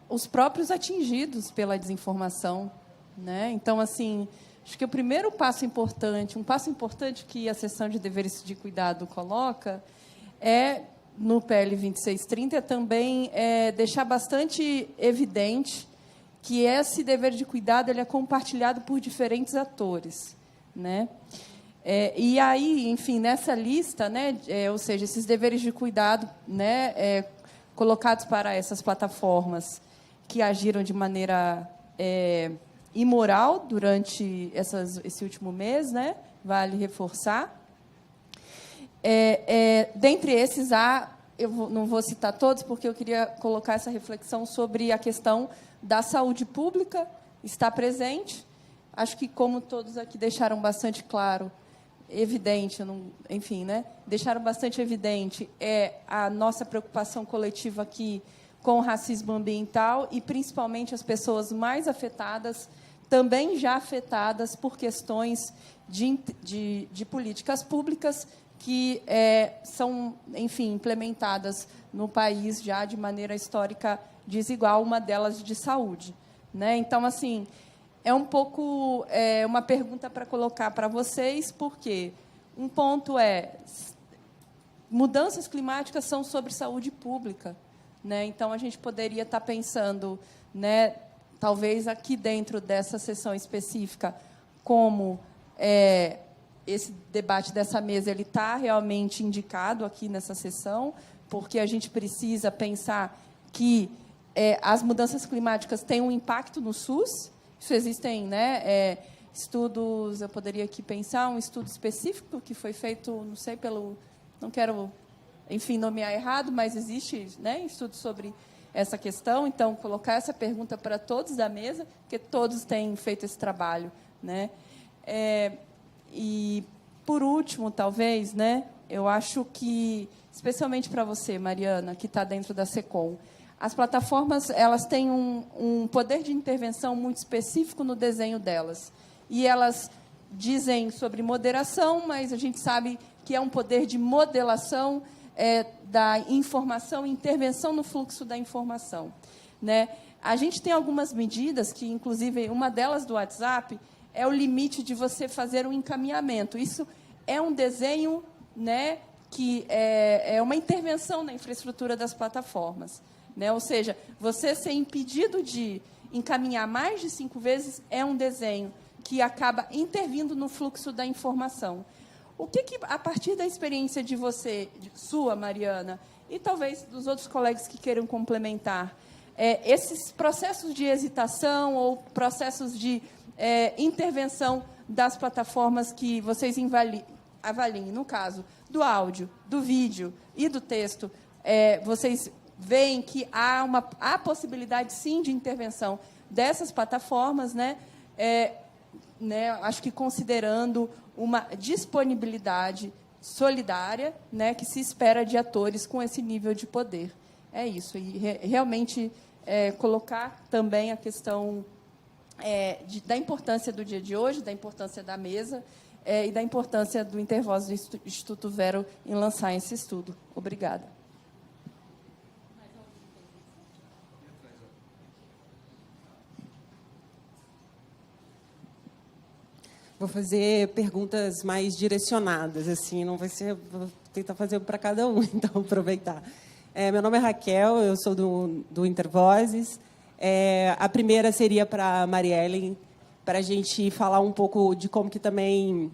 os próprios atingidos pela desinformação, né? Então, assim, acho que o primeiro passo importante, um passo importante que a seção de deveres de cuidado coloca no PL 2630 também deixar bastante evidente que esse dever de cuidado ele é compartilhado por diferentes atores, né? E aí, enfim, nessa lista, né, ou seja, esses deveres de cuidado, né, colocados para essas plataformas que agiram de maneira imoral durante esse último mês, né? Vale reforçar. Dentre esses, não vou citar todos, porque eu queria colocar essa reflexão sobre a questão da saúde pública, está presente. Acho que, como todos aqui deixaram bastante claro, evidente, enfim, né? Deixaram bastante evidente a nossa preocupação coletiva aqui com o racismo ambiental e, principalmente, as pessoas mais afetadas, também já afetadas por questões de políticas públicas que são, enfim, implementadas no país já de maneira histórica desigual, uma delas de saúde, né? Então, assim, é um pouco uma pergunta para colocar para vocês, porque um ponto mudanças climáticas são sobre saúde pública, né? Então, a gente poderia estar pensando, né, talvez aqui dentro dessa sessão específica, como esse debate dessa mesa ele está realmente indicado aqui nessa sessão, porque a gente precisa pensar que as mudanças climáticas têm um impacto no SUS. Isso existem, né, estudos, eu poderia aqui pensar um estudo específico que foi feito, não sei, não quero, enfim, nomear errado, mas existe, né, estudo sobre essa questão. Então, colocar essa pergunta para todos da mesa, porque todos têm feito esse trabalho, né? E, por último, talvez, né, eu acho que, especialmente para você, Mariana, que está dentro da SECOM, as plataformas elas têm um poder de intervenção muito específico no desenho delas. E elas dizem sobre moderação, mas a gente sabe que é um poder de modelação da informação, intervenção no fluxo da informação, né? A gente tem algumas medidas, que, inclusive, uma delas do WhatsApp é o limite de você fazer um encaminhamento. Isso é um desenho, né, que é uma intervenção na infraestrutura das plataformas, né? Ou seja, você ser impedido de encaminhar mais de 5 vezes é um desenho que acaba intervindo no fluxo da informação. O que, a partir da experiência de sua, Mariana, e talvez dos outros colegas que queiram complementar, esses processos de hesitação ou processos de intervenção das plataformas que vocês avaliem, no caso do áudio, do vídeo e do texto, vocês veem que há possibilidade, sim, de intervenção dessas plataformas, né? Acho que considerando uma disponibilidade solidária, né, que se espera de atores com esse nível de poder. É isso. E realmente colocar também a questão da importância do dia de hoje, da importância da mesa e da importância do Intervoz do Instituto Vero em lançar esse estudo. Obrigada. Vou fazer perguntas mais direcionadas, assim, não vai ser, vou tentar fazer para cada um, então aproveitar. Meu nome é Raquel, eu sou do Intervozes. A primeira seria para a Mariellen, para a gente falar um pouco de como que também...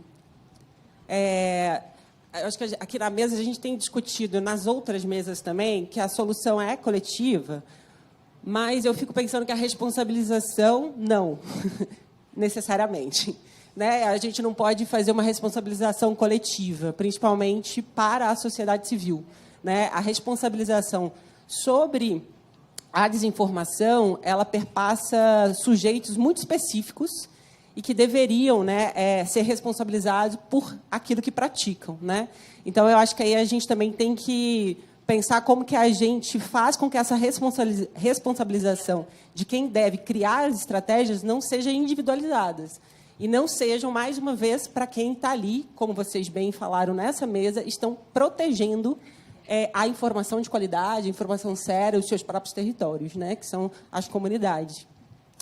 eu acho que aqui na mesa a gente tem discutido, nas outras mesas também, que a solução é coletiva, mas eu fico pensando que a responsabilização, não, necessariamente. Né? A gente não pode fazer uma responsabilização coletiva, principalmente para a sociedade civil. Né? A responsabilização sobre a desinformação, ela perpassa sujeitos muito específicos e que deveriam, né, ser responsabilizados por aquilo que praticam. Né? Então, eu acho que aí a gente também tem que pensar como que a gente faz com que essa responsabilização de quem deve criar as estratégias não seja individualizadas. E não sejam, mais uma vez, para quem está ali, como vocês bem falaram nessa mesa, estão protegendo a informação de qualidade, a informação séria, os seus próprios territórios, né, que são as comunidades.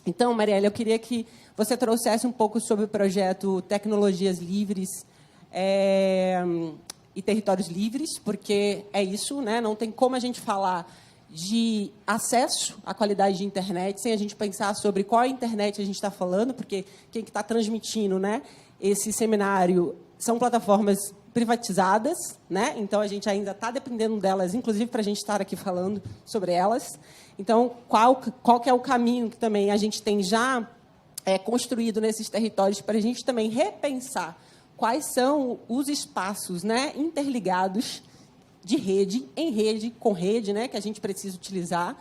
Então, Marielle, eu queria que você trouxesse um pouco sobre o projeto Tecnologias Livres e Territórios Livres, porque é isso, né, não tem como a gente falar de acesso à qualidade de internet, sem a gente pensar sobre qual internet a gente está falando, porque quem que está transmitindo, né, esse seminário são plataformas privatizadas, né? Então a gente ainda está dependendo delas, inclusive para a gente estar aqui falando sobre elas. Então, qual que é o caminho que também a gente tem já construído nesses territórios para a gente também repensar quais são os espaços, né, interligados de rede, em rede, com rede, né, que a gente precisa utilizar.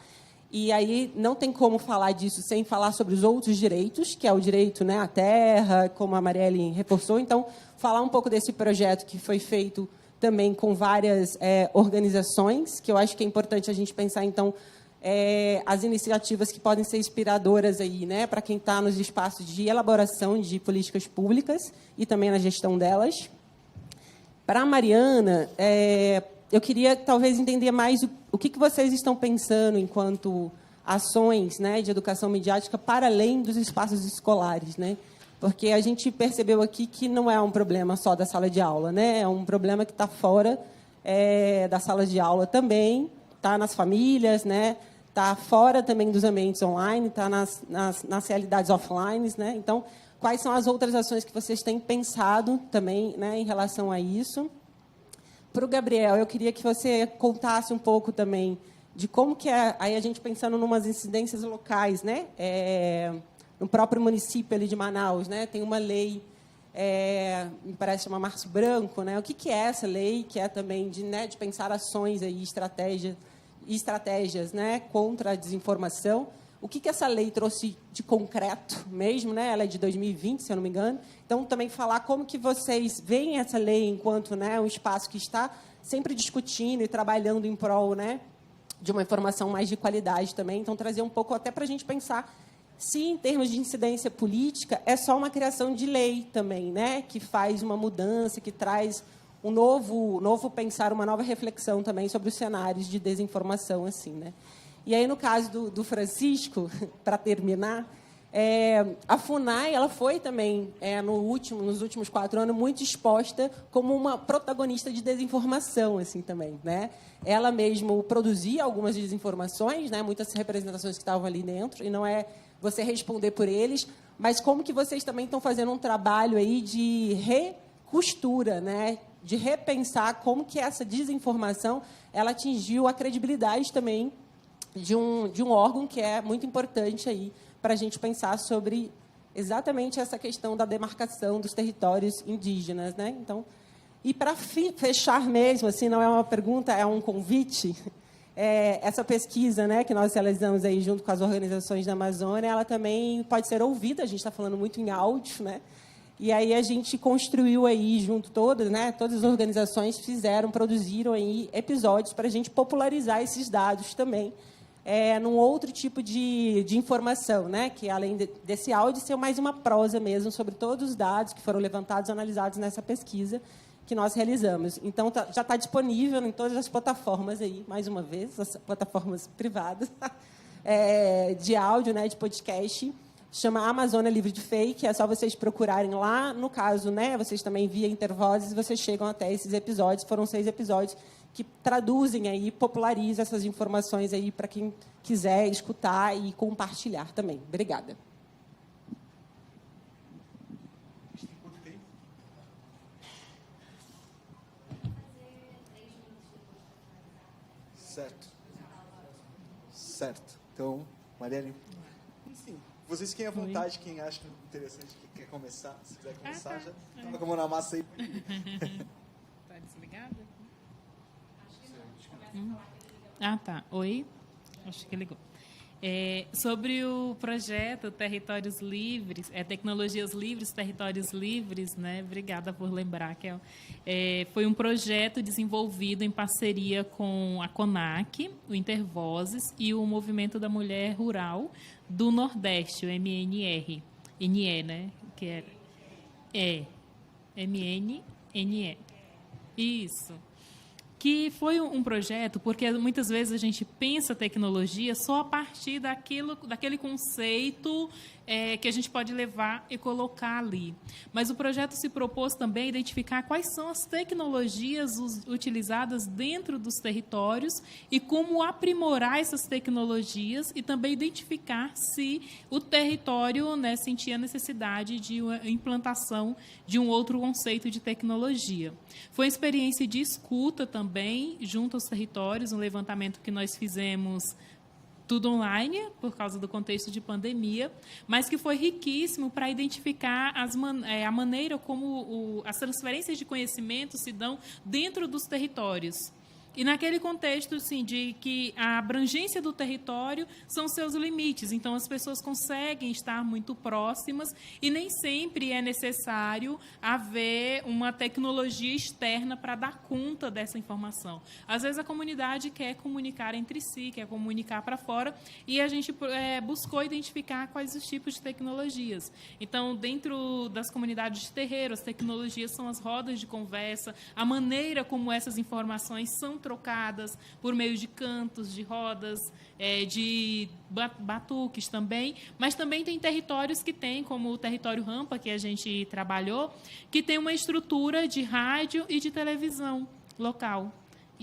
E aí não tem como falar disso sem falar sobre os outros direitos, que é o direito, né, à terra, como a Marielle reforçou. Então, falar um pouco desse projeto que foi feito também com várias organizações, que eu acho que é importante a gente pensar, então, as iniciativas que podem ser inspiradoras aí, né, para quem está nos espaços de elaboração de políticas públicas e também na gestão delas. Para a Mariana, eu queria talvez entender mais o que vocês estão pensando enquanto ações, né, de educação midiática para além dos espaços escolares, né? Porque a gente percebeu aqui que não é um problema só da sala de aula, né? É um problema que está fora da sala de aula também, está nas famílias, né? Está fora também dos ambientes online, está nas realidades offline, né? Então, quais são as outras ações que vocês têm pensado também, né, em relação a isso? Para o Gabriel, eu queria que você contasse um pouco também de como que é, aí a gente pensando em umas incidências locais, né? No próprio município ali de Manaus, né, tem uma lei, me parece chama Março Branco, né? O que é essa lei, que é também de pensar ações aí, estratégias, né, contra a desinformação? O que essa lei trouxe de concreto mesmo, né? Ela é de 2020, se eu não me engano. Então, também falar como que vocês veem essa lei enquanto, né, um espaço que está sempre discutindo e trabalhando em prol, né, de uma informação mais de qualidade também. Então, trazer um pouco até para a gente pensar se, em termos de incidência política, é só uma criação de lei também, né, que faz uma mudança, que traz um novo pensar, uma nova reflexão também sobre os cenários de desinformação, assim, né? E aí, no caso do Francisco, para terminar, a FUNAI ela foi também, nos últimos 4 anos, muito exposta como uma protagonista de desinformação, assim, também, né? Ela mesmo produzia algumas desinformações, né? Muitas representações que estavam ali dentro, e não é você responder por eles, mas como que vocês também estão fazendo um trabalho aí de recostura, né? De repensar como que essa desinformação ela atingiu a credibilidade também de um órgão que é muito importante aí para a gente pensar sobre exatamente essa questão da demarcação dos territórios indígenas, né? Então, e para fechar mesmo, assim, não é uma pergunta, é um convite. Essa pesquisa, né, que nós realizamos aí junto com as organizações da Amazônia, ela também pode ser ouvida. A gente está falando muito em áudio, né? E aí a gente construiu aí junto todas, né? Todas as organizações produziram aí episódios para a gente popularizar esses dados também. Num outro tipo de informação, né? Que, além desse áudio, ser mais uma prosa mesmo sobre todos os dados que foram levantados e analisados nessa pesquisa que nós realizamos. Então, já está disponível em todas as plataformas, aí, mais uma vez, as plataformas privadas de áudio, né, de podcast, chama Amazônia Livre de Fake, é só vocês procurarem lá. No caso, né, vocês também, via Intervozes, vocês chegam até esses episódios, foram 6 episódios, que traduzem aí, popularizam essas informações aí para quem quiser escutar e compartilhar também. Obrigada. Certo. Então, Marielle, sim, vocês fiquem à vontade, quem acha interessante, que quer começar, se quiser começar, já estava com a mão na massa aí. Está desligada? Tá. Oi? Acho que ligou. Sobre o projeto Territórios Livres, Tecnologias Livres, Territórios Livres, né? Obrigada por lembrar, Kel. Foi um projeto desenvolvido em parceria com a CONAC, o Intervozes e o Movimento da Mulher Rural do Nordeste, o MNR. NE, né? Que MNNE. Isso. que foi um projeto, porque muitas vezes a gente pensa tecnologia só a partir daquele conceito que a gente pode levar e colocar ali. Mas o projeto se propôs também a identificar quais são as tecnologias utilizadas dentro dos territórios e como aprimorar essas tecnologias e também identificar se o território, né, sentia a necessidade de uma implantação de um outro conceito de tecnologia. Foi uma experiência de escuta também, junto aos territórios, um levantamento que nós fizemos tudo online, por causa do contexto de pandemia, mas que foi riquíssimo para identificar a maneira como as transferências de conhecimento se dão dentro dos territórios. E naquele contexto, assim, de que a abrangência do território são seus limites. Então, as pessoas conseguem estar muito próximas e nem sempre é necessário haver uma tecnologia externa para dar conta dessa informação. Às vezes, a comunidade quer comunicar entre si, quer comunicar para fora, e a gente buscou identificar quais os tipos de tecnologias. Então, dentro das comunidades de terreiro, as tecnologias são as rodas de conversa, a maneira como essas informações são trocadas por meio de cantos, de rodas, de batuques também, mas também tem territórios que tem, como o território Rampa, que a gente trabalhou, que tem uma estrutura de rádio e de televisão local.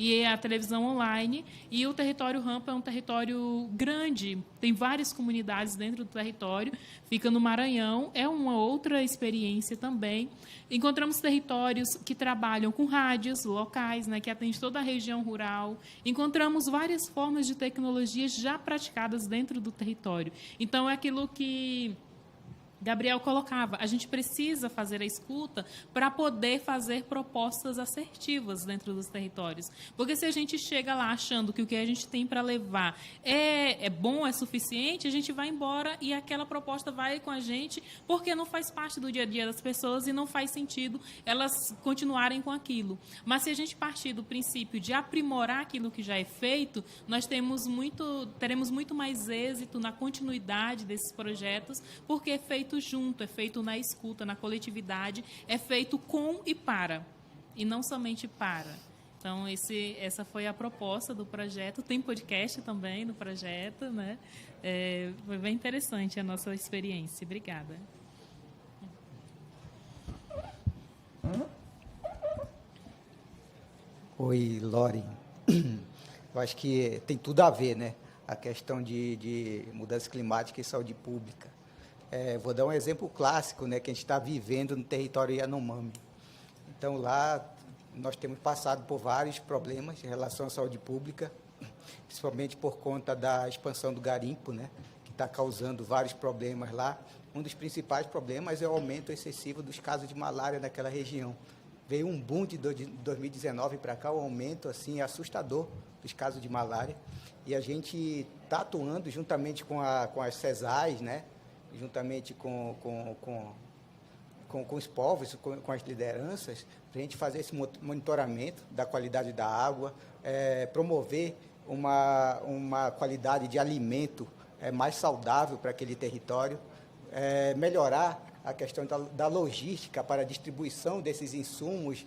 E a televisão online, e o território Rampa é um território grande, tem várias comunidades dentro do território, fica no Maranhão, é uma outra experiência também. Encontramos territórios que trabalham com rádios locais, né, que atendem toda a região rural. Encontramos várias formas de tecnologias já praticadas dentro do território. Então, é aquilo que Gabriel colocava, a gente precisa fazer a escuta para poder fazer propostas assertivas dentro dos territórios. Porque se a gente chega lá achando que o que a gente tem para levar é bom, é suficiente, a gente vai embora e aquela proposta vai com a gente porque não faz parte do dia a dia das pessoas e não faz sentido elas continuarem com aquilo. Mas se a gente partir do princípio de aprimorar aquilo que já é feito, nós teremos muito mais êxito na continuidade desses projetos, porque é feito junto, é feito na escuta, na coletividade, é feito com e para, e não somente para. Então, essa foi a proposta do projeto. Tem podcast também no projeto, né? Foi bem interessante a nossa experiência. Obrigada. Oi, Lori. Eu acho que tem tudo a ver, né? A questão de mudança climática e saúde pública. Vou dar um exemplo clássico, né, que a gente está vivendo no território Yanomami. Então, lá, nós temos passado por vários problemas em relação à saúde pública, principalmente por conta da expansão do garimpo, né, que está causando vários problemas lá. Um dos principais problemas é o aumento excessivo dos casos de malária naquela região. Veio um boom de 2019 para cá, um aumento assim, assustador dos casos de malária. E a gente está atuando juntamente com as CESAIs, né, juntamente com os povos, com as lideranças, para a gente fazer esse monitoramento da qualidade da água, promover uma qualidade de alimento mais saudável para aquele território, melhorar a questão da logística para a distribuição desses insumos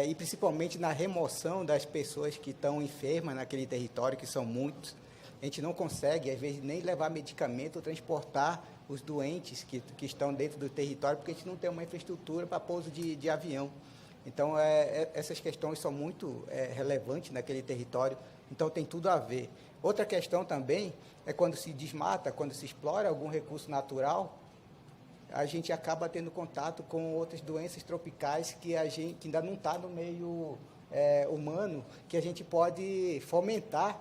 e principalmente na remoção das pessoas que estão enfermas naquele território, que são muitos. A gente não consegue, às vezes, nem levar medicamento ou transportar os doentes que estão dentro do território, porque a gente não tem uma infraestrutura para pouso de avião. Então, essas questões são muito relevantes naquele território, então tem tudo a ver. Outra questão também é quando se desmata, quando se explora algum recurso natural, a gente acaba tendo contato com outras doenças tropicais que ainda não está no meio humano, que a gente pode fomentar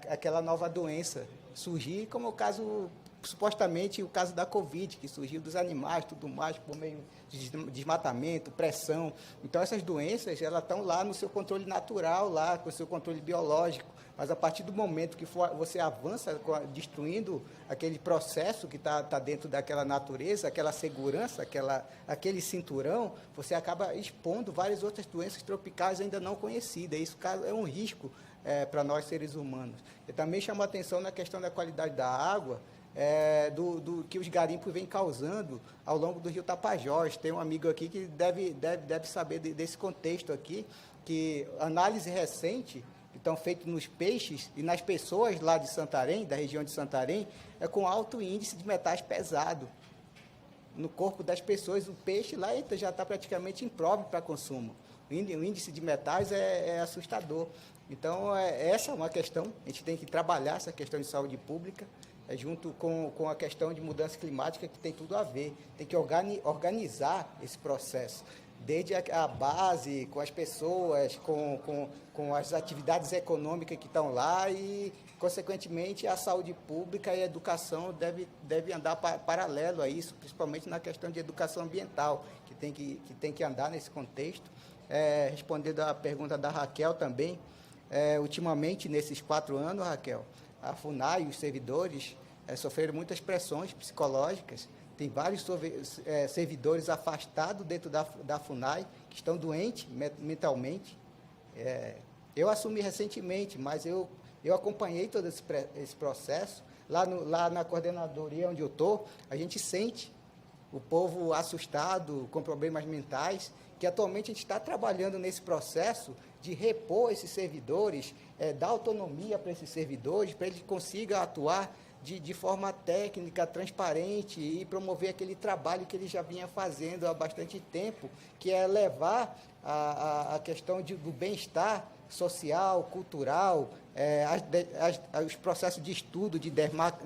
aquela nova doença surgir, como o caso, supostamente, o caso da Covid, que surgiu dos animais, tudo mais, por meio de desmatamento, pressão. Então, essas doenças, elas estão lá no seu controle natural, lá com o seu controle biológico, mas a partir do momento que você avança destruindo aquele processo que está dentro daquela natureza, aquela segurança, aquele cinturão, você acaba expondo várias outras doenças tropicais ainda não conhecidas. Isso é um risco para nós, seres humanos. Eu também chamo a atenção na questão da qualidade da água, do que os garimpos vêm causando ao longo do rio Tapajós. Tem um amigo aqui que deve saber desse contexto aqui, que análise recente que estão feitas nos peixes e nas pessoas lá de Santarém, da região de Santarém, é com alto índice de metais pesados. No corpo das pessoas, o peixe lá já está praticamente impróprio para consumo. O índice de metais é assustador. Então, essa é uma questão, a gente tem que trabalhar essa questão de saúde pública, junto com a questão de mudança climática, que tem tudo a ver. Tem que organizar esse processo, desde a base, com as pessoas, com as atividades econômicas que estão lá e, consequentemente, a saúde pública e a educação deve andar paralelo a isso, principalmente na questão de educação ambiental, que tem que andar nesse contexto. Respondendo à pergunta da Raquel também, ultimamente, nesses 4 anos, Raquel, a FUNAI e os servidores sofreram muitas pressões psicológicas. Tem vários servidores afastados dentro da FUNAI que estão doentes mentalmente. Eu assumi recentemente, mas eu acompanhei todo esse processo. Lá na coordenadoria onde eu estou, a gente sente o povo assustado, com problemas mentais, que atualmente a gente está trabalhando nesse processo de repor esses servidores, dar autonomia para esses servidores, para eles consigam atuar de forma técnica, transparente e promover aquele trabalho que ele já vinha fazendo há bastante tempo, que é levar a questão do bem-estar social, cultural, os processos de estudo, de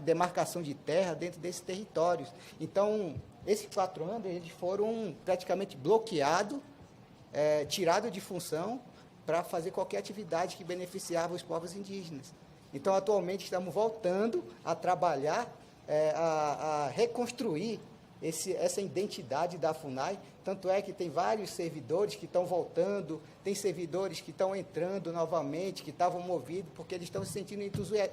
demarcação de terra dentro desses territórios. Então, esses 4 anos, eles foram praticamente bloqueados, tirados de função para fazer qualquer atividade que beneficiava os povos indígenas. Então, atualmente, estamos voltando a trabalhar, a reconstruir essa identidade da FUNAI. Tanto é que tem vários servidores que estão voltando, tem servidores que estão entrando novamente, que estavam movidos, porque eles estão se sentindo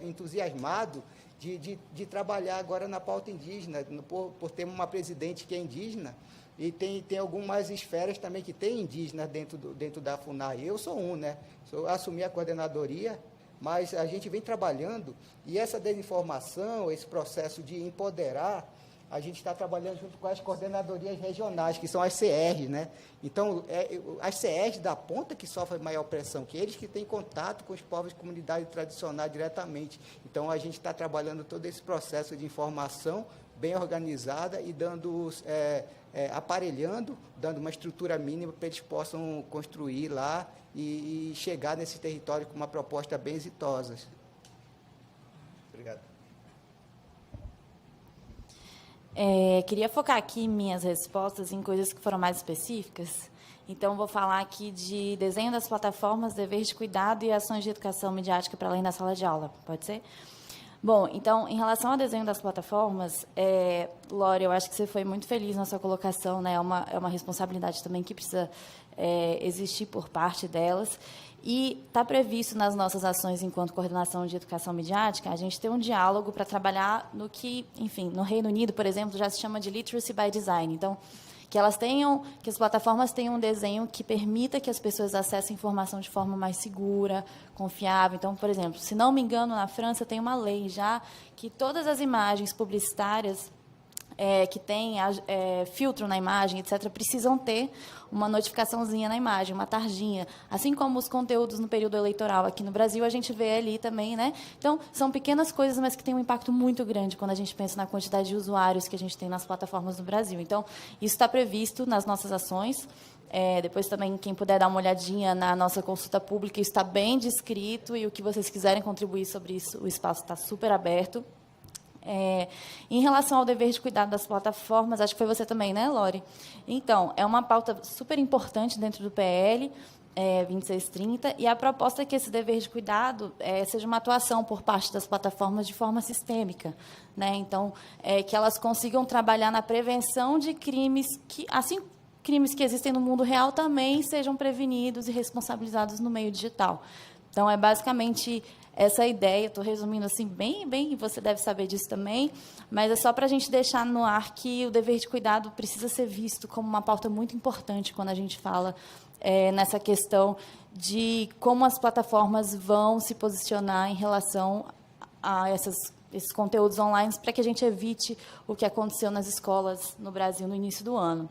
entusiasmados de trabalhar agora na pauta indígena, por ter uma presidente que é indígena, e tem algumas esferas também que tem indígenas dentro da FUNAI. Eu sou né? Assumi a coordenadoria, mas a gente vem trabalhando, e essa desinformação, esse processo de empoderar, a gente está trabalhando junto com as coordenadorias regionais, que são as CRs, né? Então, as CRs da ponta que sofrem maior pressão, que eles que têm contato com os povos de comunidade tradicional diretamente. Então, a gente está trabalhando todo esse processo de informação bem organizada e aparelhando, dando uma estrutura mínima para eles possam construir lá e chegar nesse território com uma proposta bem exitosa. Obrigado. Queria focar aqui minhas respostas em coisas que foram mais específicas. Então, vou falar aqui de desenho das plataformas, dever de cuidado e ações de educação midiática para além da sala de aula. Pode ser? Bom, então, em relação ao desenho das plataformas, Lore, eu acho que você foi muito feliz na sua colocação, né? É uma responsabilidade também que precisa existir por parte delas. E está previsto nas nossas ações enquanto coordenação de educação midiática, a gente ter um diálogo para trabalhar no que, enfim, no Reino Unido, por exemplo, já se chama de literacy by design. Então, que as plataformas tenham um desenho que permita que as pessoas acessem informação de forma mais segura, confiável. Então, por exemplo, se não me engano, na França tem uma lei já que todas as imagens publicitárias que tem filtro na imagem, etc., precisam ter uma notificaçãozinha na imagem, uma tarjinha. Assim como os conteúdos no período eleitoral aqui no Brasil, a gente vê ali também, né? Então, são pequenas coisas, mas que têm um impacto muito grande quando a gente pensa na quantidade de usuários que a gente tem nas plataformas no Brasil. Então, isso está previsto nas nossas ações. Depois também, quem puder dar uma olhadinha na nossa consulta pública, isso está bem descrito, e o que vocês quiserem contribuir sobre isso, o espaço está super aberto. Em relação ao dever de cuidado das plataformas, acho que foi você também, né, Lore? Então, é uma pauta super importante dentro do PL 2630, e a proposta é que esse dever de cuidado seja uma atuação por parte das plataformas de forma sistêmica, né? Então, que elas consigam trabalhar na prevenção de crimes que, assim, crimes que existem no mundo real também sejam prevenidos e responsabilizados no meio digital. Então, é basicamente essa ideia. Estou resumindo assim bem, você deve saber disso também, mas é só para a gente deixar no ar que o dever de cuidado precisa ser visto como uma pauta muito importante quando a gente fala nessa questão de como as plataformas vão se posicionar em relação a esses conteúdos online, para que a gente evite o que aconteceu nas escolas no Brasil no início do ano.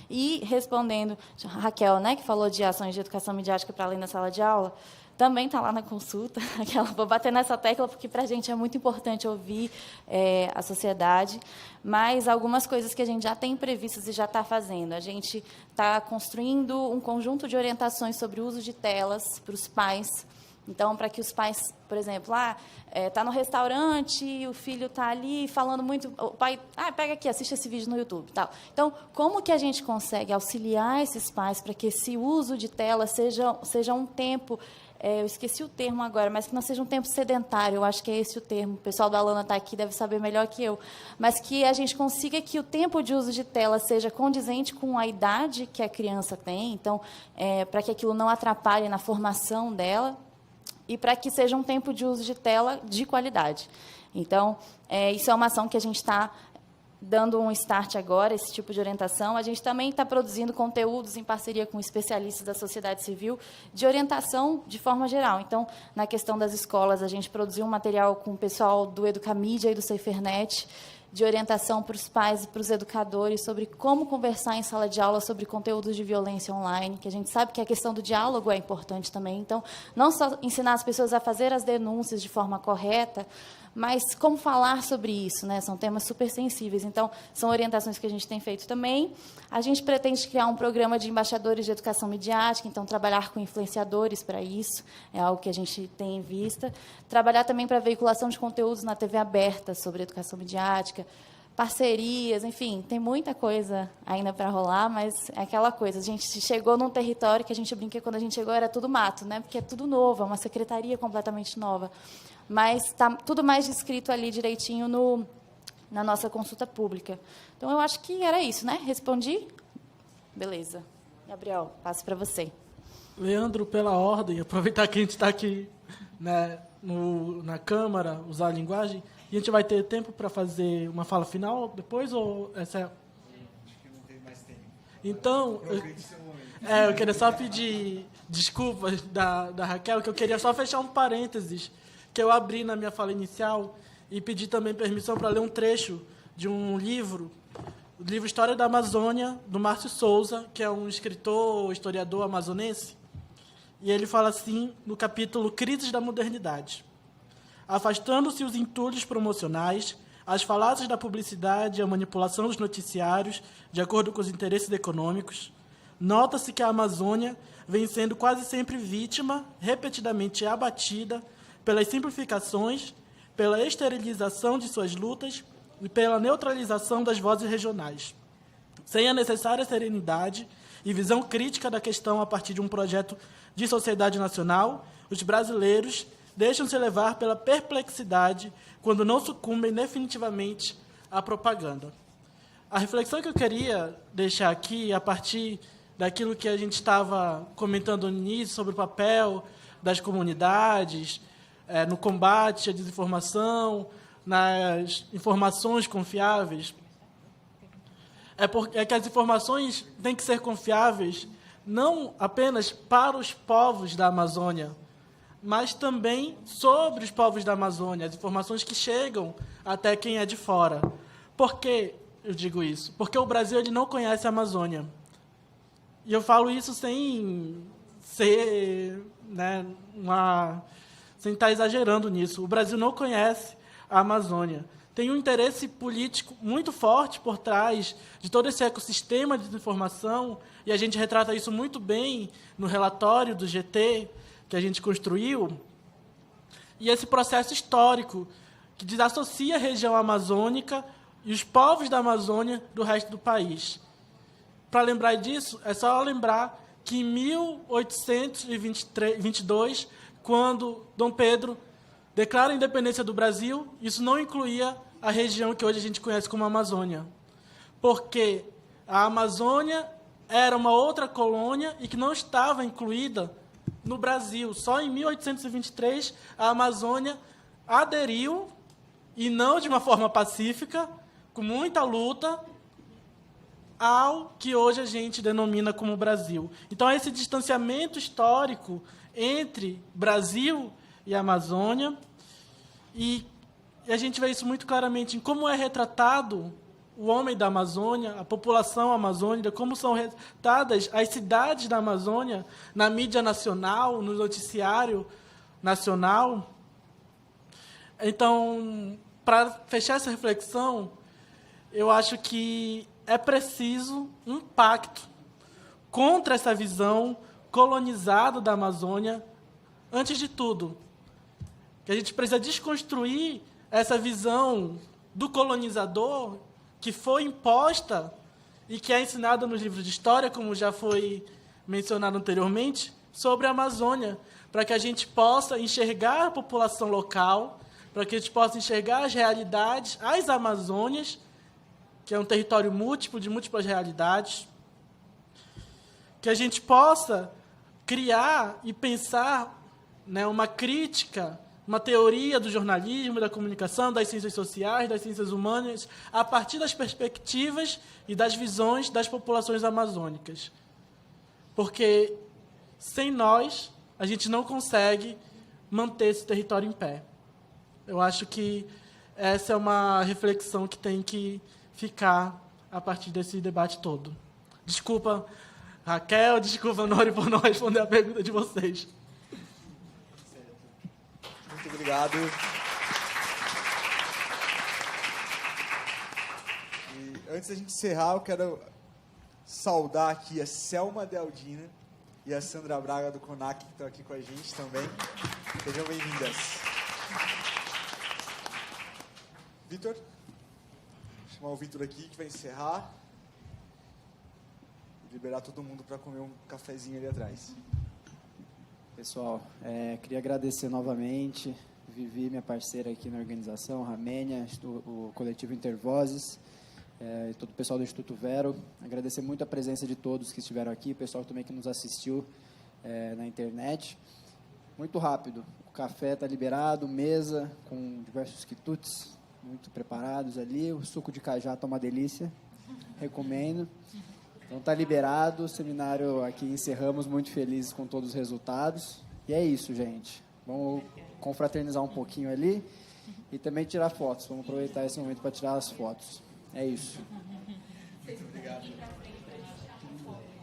E respondendo, Raquel, né, que falou de ações de educação midiática para além da sala de aula, também está lá na consulta. Vou bater nessa tecla, porque para a gente é muito importante ouvir a sociedade, mas algumas coisas que a gente já tem previstas e já está fazendo. A gente está construindo um conjunto de orientações sobre o uso de telas para os pais. Então, para que os pais, por exemplo, está no restaurante, o filho está ali falando muito, o pai, pega aqui, assiste esse vídeo no YouTube, tal. Então, como que a gente consegue auxiliar esses pais para que esse uso de tela seja um tempo, eu esqueci o termo agora, mas que não seja um tempo sedentário, eu acho que é esse o termo. O pessoal da Alana está aqui, deve saber melhor que eu. Mas que a gente consiga que o tempo de uso de tela seja condizente com a idade que a criança tem, então, para que aquilo não atrapalhe na formação dela, e para que seja um tempo de uso de tela de qualidade. Então, isso é uma ação que a gente está dando um start agora, esse tipo de orientação. A gente também está produzindo conteúdos em parceria com especialistas da sociedade civil de orientação de forma geral. Então, na questão das escolas, a gente produziu um material com o pessoal do Educamídia e do SaferNet, de orientação para os pais e para os educadores sobre como conversar em sala de aula sobre conteúdos de violência online, que a gente sabe que a questão do diálogo é importante também. Então, não só ensinar as pessoas a fazer as denúncias de forma correta, mas como falar sobre isso, né? São temas super sensíveis. Então, são orientações que a gente tem feito também. A gente pretende criar um programa de embaixadores de educação midiática, então trabalhar com influenciadores para isso, é algo que a gente tem em vista. Trabalhar também para a veiculação de conteúdos na TV aberta sobre educação midiática, parcerias, enfim, tem muita coisa ainda para rolar, mas é aquela coisa, a gente chegou num território que a gente brinca, quando a gente chegou era tudo mato, né? Porque é tudo novo, é uma secretaria completamente nova. Mas está tudo mais descrito ali direitinho na nossa consulta pública. Então, eu acho que era isso, né? Respondi? Beleza. Gabriel, passo para você. Leandro, pela ordem, aproveitar que a gente está aqui, né, na Câmara, usar a linguagem, e a gente vai ter tempo para fazer uma fala final depois, ou essa é... Acho que não tem mais tempo. Então, eu queria só pedir desculpas da Raquel, que eu queria só fechar um parênteses que eu abri na minha fala inicial e pedi também permissão para ler um trecho de um livro, o livro História da Amazônia, do Márcio Souza, que é um escritor, historiador amazonense, e ele fala assim, no capítulo Crises da Modernidade: afastando-se os entulhos promocionais, as falácias da publicidade e a manipulação dos noticiários de acordo com os interesses econômicos, nota-se que a Amazônia vem sendo quase sempre vítima, repetidamente abatida, pelas simplificações, pela esterilização de suas lutas e pela neutralização das vozes regionais. Sem a necessária serenidade e visão crítica da questão a partir de um projeto de sociedade nacional, os brasileiros deixam-se levar pela perplexidade quando não sucumbem definitivamente à propaganda. A reflexão que eu queria deixar aqui, a partir daquilo que a gente estava comentando no início, sobre o papel das comunidades, no combate à desinformação, nas informações confiáveis, é que as informações têm que ser confiáveis não apenas para os povos da Amazônia, mas também sobre os povos da Amazônia, as informações que chegam até quem é de fora. Por que eu digo isso? Porque o Brasil ele não conhece a Amazônia. E eu falo isso sem ser, né, sem estar exagerando nisso. O Brasil não conhece a Amazônia. Tem um interesse político muito forte por trás de todo esse ecossistema de desinformação, e a gente retrata isso muito bem no relatório do GT que a gente construiu, e esse processo histórico que desassocia a região amazônica e os povos da Amazônia do resto do país. Para lembrar disso, é só lembrar que em 1822, quando Dom Pedro declara a independência do Brasil, isso não incluía a região que hoje a gente conhece como Amazônia, porque a Amazônia era uma outra colônia e que não estava incluída no Brasil. Só em 1823 a Amazônia aderiu, e não de uma forma pacífica, com muita luta, ao que hoje a gente denomina como Brasil. Então, esse distanciamento histórico entre Brasil e Amazônia, e a gente vê isso muito claramente em como é retratado o homem da Amazônia, a população amazônica, como são retratadas as cidades da Amazônia na mídia nacional, no noticiário nacional. Então, para fechar essa reflexão, eu acho que é preciso um pacto contra essa visão colonizada da Amazônia, antes de tudo. Que a gente precisa desconstruir essa visão do colonizador que foi imposta e que é ensinada nos livros de história, como já foi mencionado anteriormente, sobre a Amazônia, para que a gente possa enxergar a população local, para que a gente possa enxergar as realidades, as Amazônias, que é um território múltiplo, de múltiplas realidades, que a gente possa criar e pensar, né, uma crítica, uma teoria do jornalismo, da comunicação, das ciências sociais, das ciências humanas, a partir das perspectivas e das visões das populações amazônicas. Porque, sem nós, a gente não consegue manter esse território em pé. Eu acho que essa é uma reflexão que tem que ficar a partir desse debate todo. Desculpa, Raquel, desculpa, Nori, por não responder a pergunta de vocês. Muito obrigado. E antes da gente encerrar, eu quero saudar aqui a Selma Dealdina e a Sandra Braga do CONAC, que estão aqui com a gente também. Sejam bem-vindas. Vitor? Vou chamar o Vitor aqui, que vai encerrar. E liberar todo mundo para comer um cafezinho ali atrás. Pessoal, queria agradecer novamente, Vivi, minha parceira aqui na organização, Ramênia, o coletivo Intervozes, e todo o pessoal do Instituto Vero. Agradecer muito a presença de todos que estiveram aqui, o pessoal também que nos assistiu na internet. Muito rápido, o café está liberado, mesa com diversos quitutes muito preparados ali, o suco de cajá está uma delícia, recomendo. Então está liberado, o seminário aqui encerramos, muito felizes com todos os resultados. E é isso, gente. Vamos confraternizar um pouquinho ali e também tirar fotos. Vamos aproveitar esse momento para tirar as fotos. É isso. Muito obrigado.